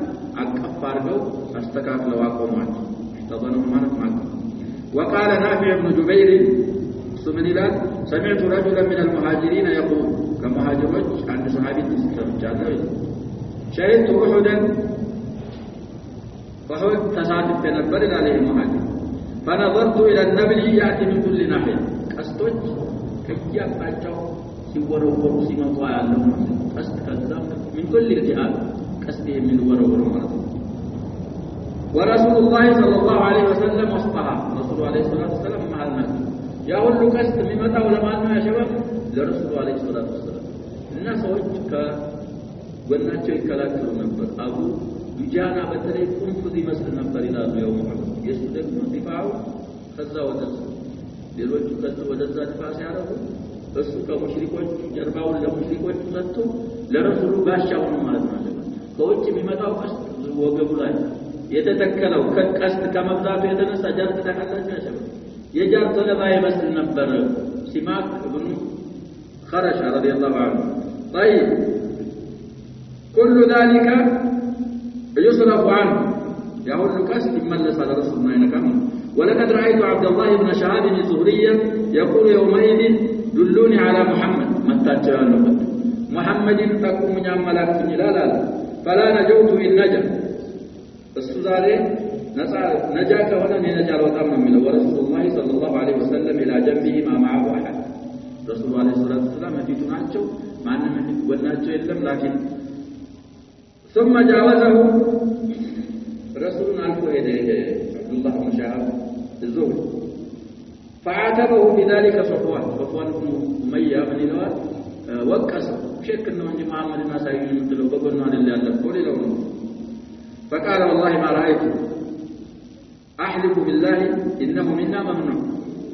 አቀፍ አድርገው አስተካክለው አቆሟል احتضنه ማለት وقال نافع بن جبير سمنيلات سمعت رجلا من المهاجرين يقول كمهاجروች አንድ ሱሐቢ ተሰምቻለሁ شهدت أحد تساعدت نبر عليه مهاجر فنظرت إلى النبل يأتي من كل ناحية قصدت كي أبقى سيورو ورسي مطايا لهم قصد كذا من كل الجهات قصده من ورو ورسول الله صلى الله عليه وسلم وسطها رسول عليه الصلاة والسلام مع الناس يا أولو قصد ممتى ولمعنى يا شباب لرسول عليه الصلاة والسلام الناس وجهك ወናቸው ይከላከሉ ነበር አቡ ዱጃና በተለይ ቁንፉዝ ይመስል ነበር ይላሉ የውም የሱ ደግሞ ዲፋው ከዛ ወደሱ ሌሎቹ ወደዛ ዲፋ ሲያረጉ እሱ ከሙሽሪኮች ጀርባውን ለሙሽሪኮች ሰጥቶ ለረሱሉ ባሻው ነው ማለት ነው ከውጭ የሚመጣው ቀስት ወገቡ ላይ የተተከለው ከቀስት ከመብዛቱ የተነሳ ጀርት ተካላች ያሸበ የጃር ተለባ ይመስል ነበር ሲማክ ኢብኑ خرش رضي الله عنه طيب كل ذلك يصرف عنه يقول القصد يملس على رسول الله نكمل ولقد رأيت عبد الله بن شهاب الزهري يقول يومئذ دلوني على محمد متى جاء محمد تقوم من ملاك لا فلا نجوت إن نجا السزاري نجاك ولا نجا وطعم منه ورسول الله صلى الله عليه وسلم إلى جنبه ما معه أحد رسول الله صلى الله عليه وسلم في تناجو مع أنه وناجو يلم لكن ثم جاوزه رسول الله عبد الله بن شهاب الزهري فعاتبه بذلك صفوان بن أمية من الواد وقصه شك انه انجي محمد ما سايين مثلو بقولنا لله يالكول لو فقال والله ما رايته احلف بالله انه منا ممنوع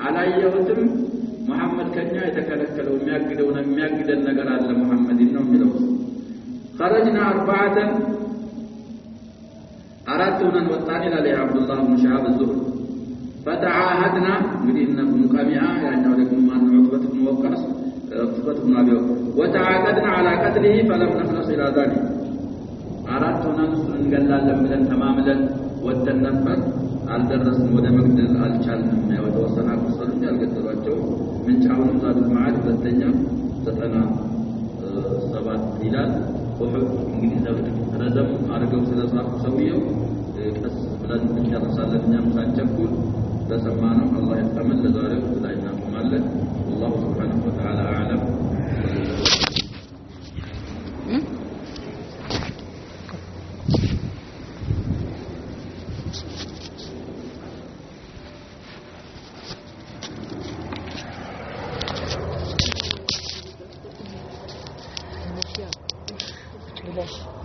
على يوتم محمد كنيا يتكلكلوا የሚያግደን ነገር አለ محمد ነው የሚለው خرجنا أربعة أردنا وطان إلى عبد الله بن شهاب الزهري فتعاهدنا بدينا مقامعة يعني ولكم ما عتبة بن وقاص عتبة بن أبي وتعاقدنا على قتله فلم نخلص إلى ذلك أردنا نقلل من تماما والتنفذ على درس ولا مقدر الشلم وتوصلنا قصرنا القدرات من تعاون زاد المعاد بالدنيا ستنا سبات هلال وحب إنجليز ردم أرجو سلسلة سويه بس بلاد إن شاء الله صلى الله عليه وسلم تسمعنا الله يحتمل لذلك ودعينا مملك والله سبحانه وتعالى أعلم Gracias.